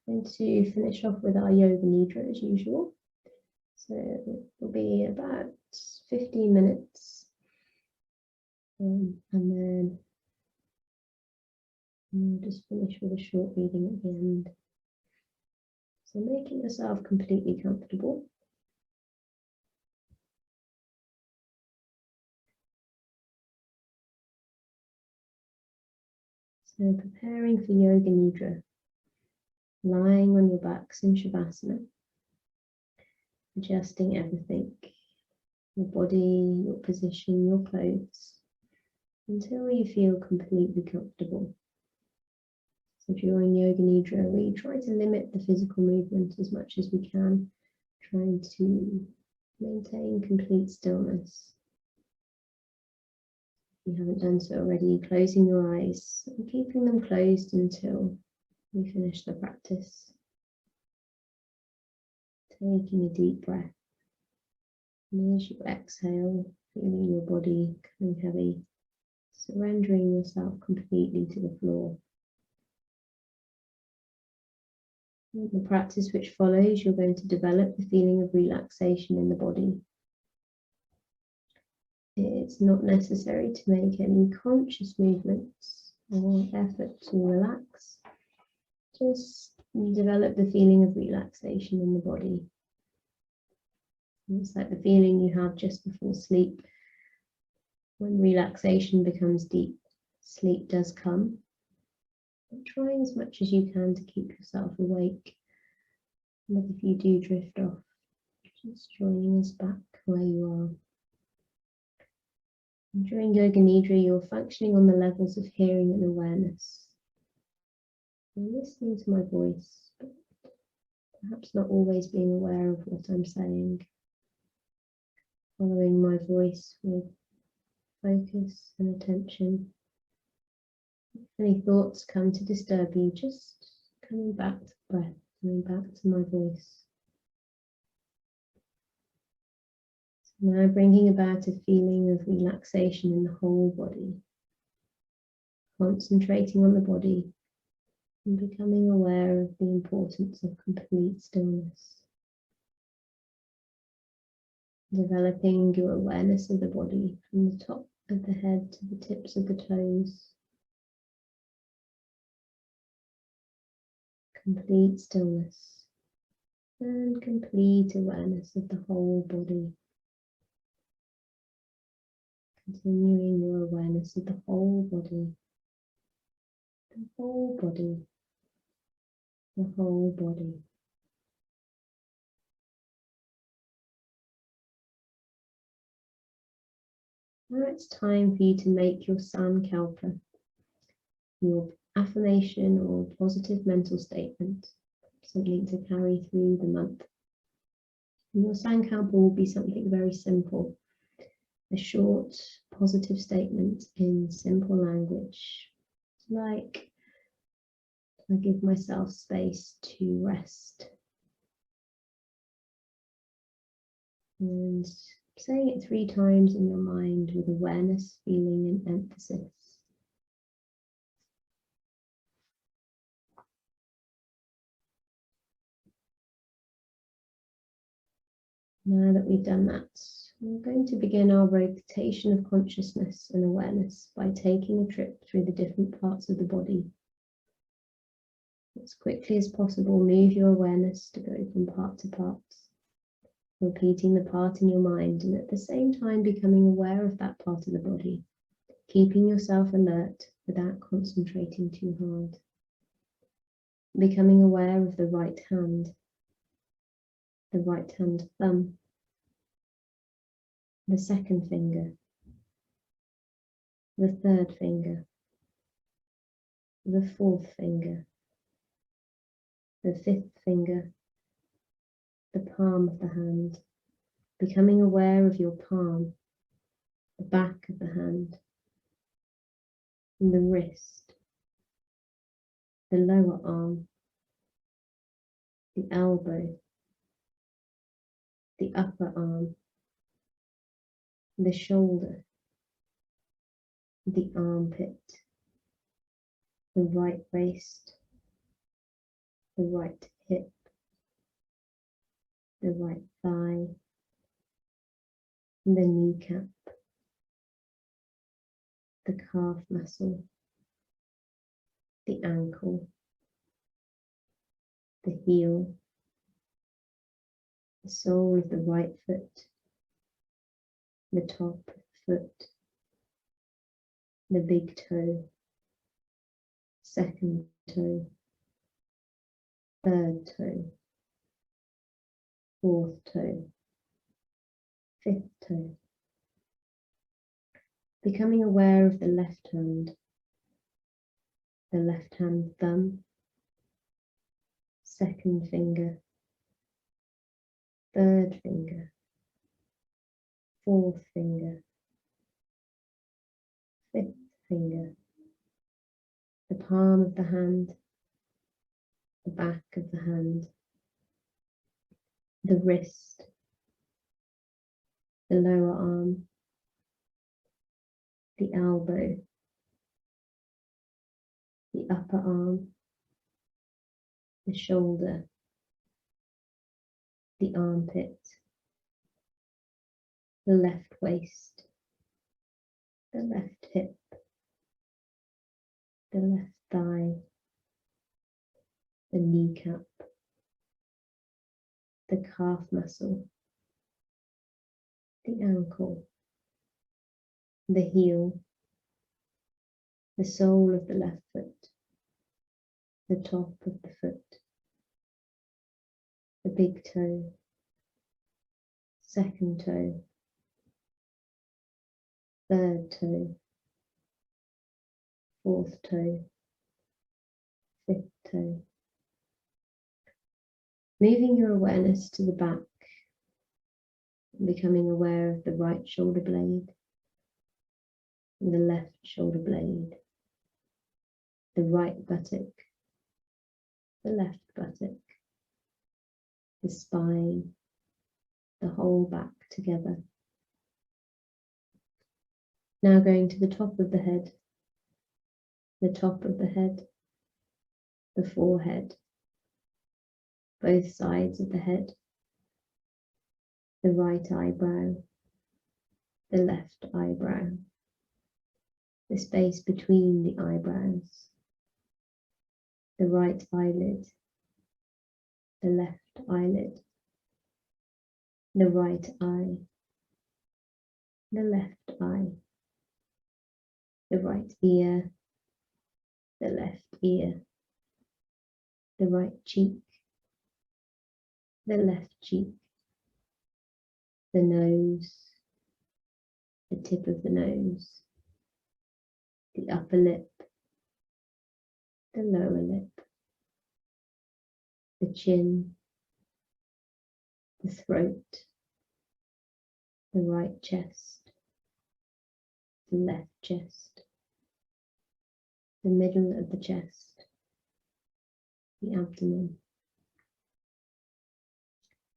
Going to finish off with our yoga nidra as usual. So it'll be about 15 minutes. And then we'll just finish with a short reading at the end. So making yourself completely comfortable. So preparing for yoga nidra. Lying on your backs in Shavasana. Adjusting everything. Your body, your position, your clothes. Until you feel completely comfortable. So during yoga nidra, we try to limit the physical movement as much as we can, trying to maintain complete stillness. If you haven't done so already, closing your eyes and keeping them closed until we finish the practice. Taking a deep breath. And as you exhale, feeling your body becoming heavy, surrendering yourself completely to the floor. In the practice which follows, you're going to develop the feeling of relaxation in the body. It's not necessary to make any conscious movements or effort to relax. Just develop the feeling of relaxation in the body. It's like the feeling you have just before sleep. When relaxation becomes deep, sleep does come. But try as much as you can to keep yourself awake. But if you do drift off, just joining us back where you are. And during yoga nidra, you're functioning on the levels of hearing and awareness. You're listening to my voice, but perhaps not always being aware of what I'm saying. Following my voice with focus and attention. If any thoughts come to disturb you, just coming back to breath, coming back to my voice. So now bringing about a feeling of relaxation in the whole body. Concentrating on the body and becoming aware of the importance of complete stillness. Developing your awareness of the body from the top of the head to the tips of the toes. Complete stillness and complete awareness of the whole body. Continuing your awareness of the whole body. The whole body. The whole body. Now it's time for you to make your Sankalpa, your affirmation or positive mental statement, something to carry through the month. And your Sankalpa will be something very simple, a short positive statement in simple language, like I give myself space to rest. And saying it 3 times in your mind with awareness, feeling, and emphasis. Now that we've done that, we're going to begin our rotation of consciousness and awareness by taking a trip through the different parts of the body. As quickly as possible, move your awareness to go from part to part, repeating the part in your mind and at the same time becoming aware of that part of the body, keeping yourself alert without concentrating too hard. Becoming aware of the right hand thumb, the second finger, the third finger, the fourth finger, the fifth finger, the palm of the hand, becoming aware of your palm, the back of the hand, and the wrist, the lower arm, the elbow, the upper arm, the shoulder, the armpit, the right waist, the right hip, the right thigh, the kneecap, the calf muscle, the ankle, the heel, the sole of the right foot, the top of the foot, the big toe, second toe, third toe, fourth toe, fifth toe. Becoming aware of the left hand thumb, second finger, third finger, fourth finger, fifth finger, the palm of the hand, the back of the hand, the wrist, the lower arm, the elbow, the upper arm, the shoulder, the armpit, the left waist, the left hip, the left thigh, the kneecap, the calf muscle, the ankle, the heel, the sole of the left foot, the top of the foot, the big toe, second toe, third toe, fourth toe, fifth toe. Moving your awareness to the back, becoming aware of the right shoulder blade and the left shoulder blade, the right buttock, the left buttock, the spine, the whole back together. Now going to the top of the head, the forehead, both sides of the head, the right eyebrow, the left eyebrow, the space between the eyebrows, the right eyelid, the left eyelid, the right eye, the left eye, the right ear, the left ear, the right cheek, the left cheek, the nose, the tip of the nose, the upper lip, the lower lip, the chin, the throat, the right chest, the left chest, the middle of the chest, the abdomen,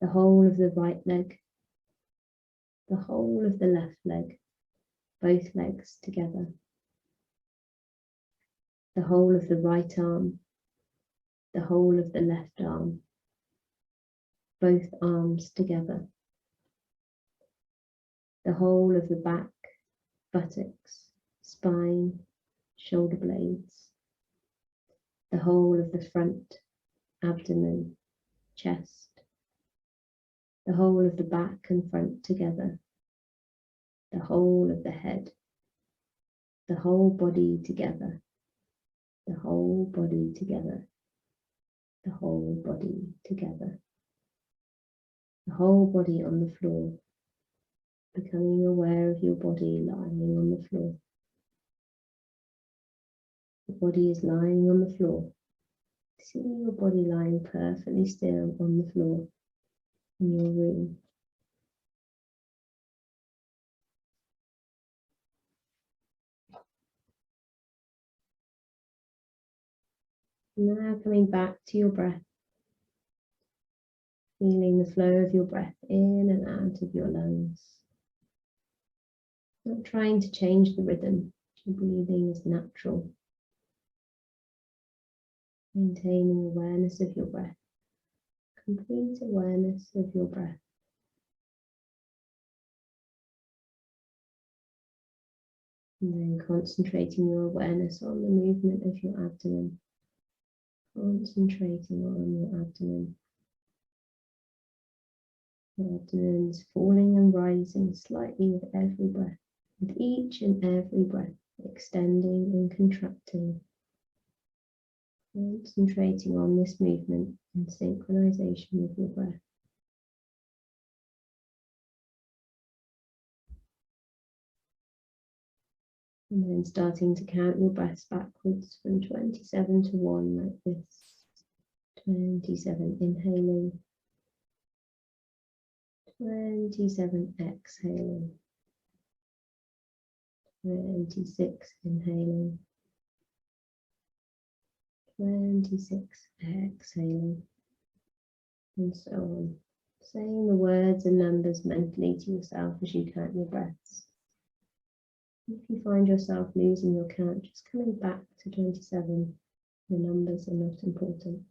the whole of the right leg, the whole of the left leg, both legs together, the whole of the right arm, the whole of the left arm, both arms together, the whole of the back, buttocks, spine, shoulder blades, the whole of the front, abdomen, chest, the whole of the back and front together, the whole of the head, the whole body together, the whole body together, the whole body together, the whole body on the floor, becoming aware of your body lying on the floor. The body is lying on the floor. See your body lying perfectly still on the floor in your room. Now coming back to your breath, feeling the flow of your breath in and out of your lungs. Not trying to change the rhythm, your breathing is natural. Maintaining awareness of your breath, complete awareness of your breath. And then concentrating your awareness on the movement of your abdomen. Concentrating on your abdomen. Your abdomen is falling and rising slightly with every breath, with each and every breath, extending and contracting. Concentrating on this movement in synchronization with your breath. And then starting to count your breaths backwards from 27 to 1 like this. 27 inhaling. 27 exhaling. 26 inhaling. 26 exhaling. And so on. Saying the words and numbers mentally to yourself as you count your breaths. If you find yourself losing your count, just coming back to 27. The numbers are not important.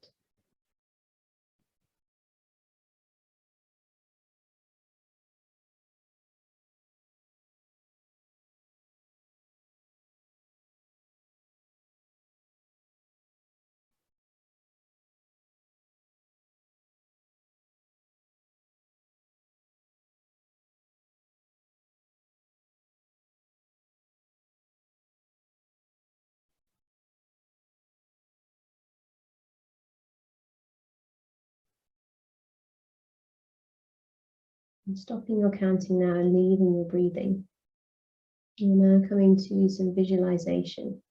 And stopping your counting now and leaving your breathing. You're now coming to some visualization.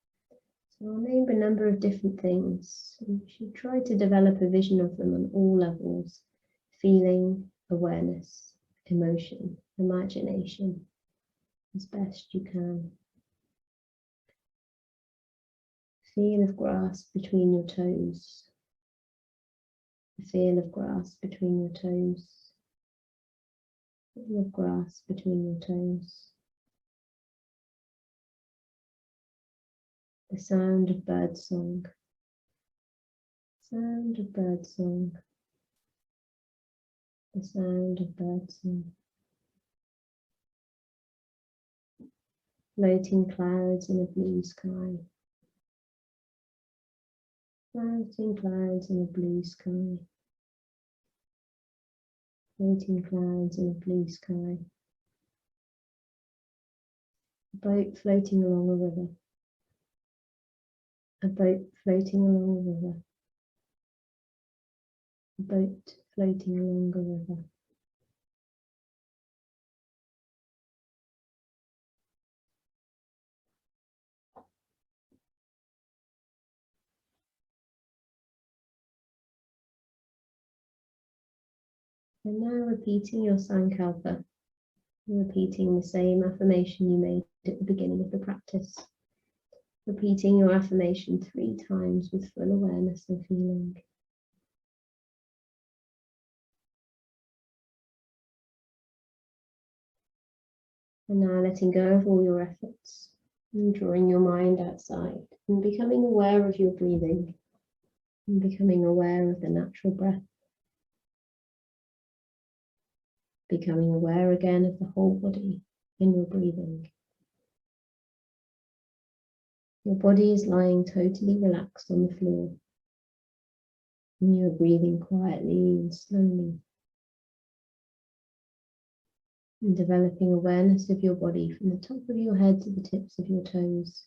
So I'll name a number of different things. You should try to develop a vision of them on all levels. Feeling, awareness, emotion, imagination, as best you can. Feel of grass between your toes. The feel of grass between your toes. Feel of grass between your toes. The sound of bird song. Sound of bird song. The sound of bird song. Floating clouds in a blue sky. Floating clouds in a blue sky. Floating clouds in a blue sky. A boat floating along a river. A boat floating along a river. A boat floating along a river. And now repeating your Sankalpa, repeating the same affirmation you made at the beginning of the practice. Repeating your affirmation 3 times with full awareness and feeling. And now letting go of all your efforts and drawing your mind outside and becoming aware of your breathing and becoming aware of the natural breath. Becoming aware again of the whole body in your breathing. Your body is lying totally relaxed on the floor. And you are breathing quietly and slowly. And developing awareness of your body from the top of your head to the tips of your toes.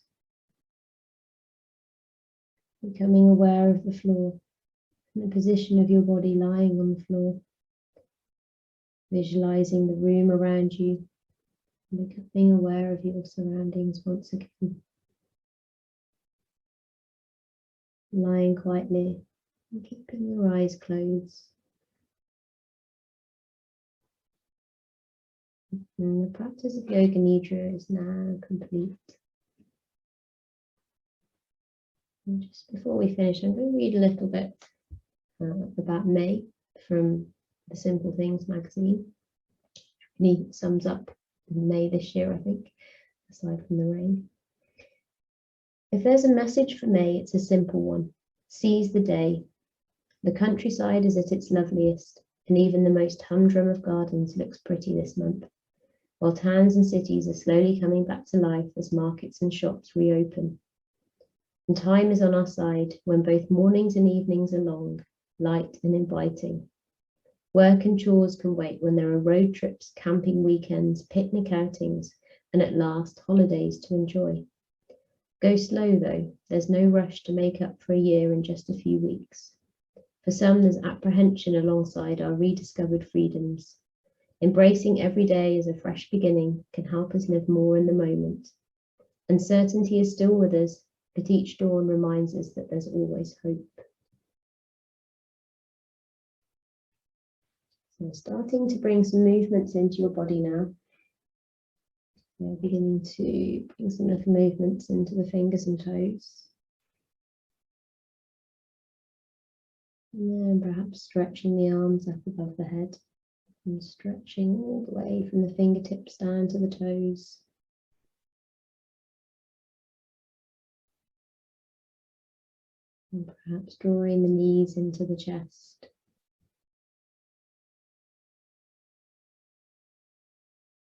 Becoming aware of the floor and the position of your body lying on the floor. Visualizing the room around you. And becoming aware of your surroundings once again. Lying quietly and keeping your eyes closed. And the practice of Yoga Nidra is now complete. And just before we finish, I'm going to read a little bit about May from the Simple Things magazine. Really sums up May this year, I think, aside from the rain. If there's a message for May, it's a simple one. Seize the day. The countryside is at its loveliest, and even the most humdrum of gardens looks pretty this month, while towns and cities are slowly coming back to life as markets and shops reopen. And time is on our side when both mornings and evenings are long, light and inviting. Work and chores can wait when there are road trips, camping weekends, picnic outings, and at last holidays to enjoy. Go slow though, there's no rush to make up for a year in just a few weeks. For some, there's apprehension alongside our rediscovered freedoms. Embracing every day as a fresh beginning can help us live more in the moment. Uncertainty is still with us, but each dawn reminds us that there's always hope. So starting to bring some movements into your body now. We're beginning to bring some little movements into the fingers and toes. And then perhaps stretching the arms up above the head and stretching all the way from the fingertips down to the toes. And perhaps drawing the knees into the chest.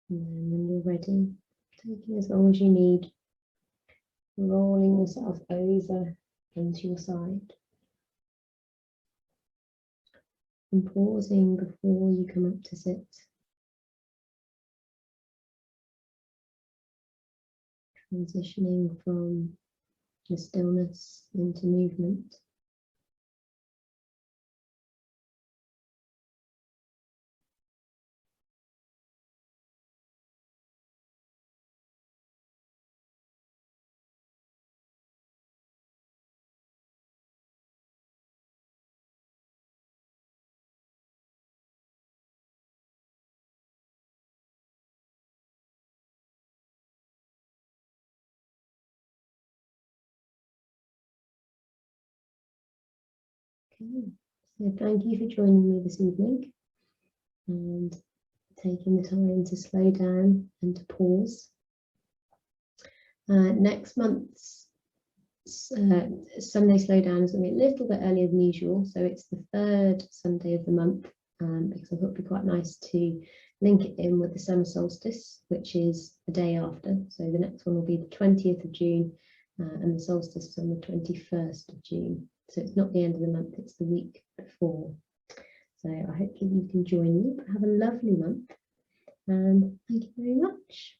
And then when you're ready, taking as long as you need, rolling yourself over onto your side. And pausing before you come up to sit. Transitioning from the stillness into movement. Okay, so thank you for joining me this evening and taking the time to slow down and to pause. Next month's Sunday Slowdown is going to be a little bit earlier than usual, so it's the 3rd Sunday of the month, because I thought it would be quite nice to link it in with the summer solstice, which is the day after. So the next one will be the 20th of June, and the solstice is on the 21st of June. So it's not the end of the month, it's the week before. So I hope you can join me. Have a lovely month, and thank you very much.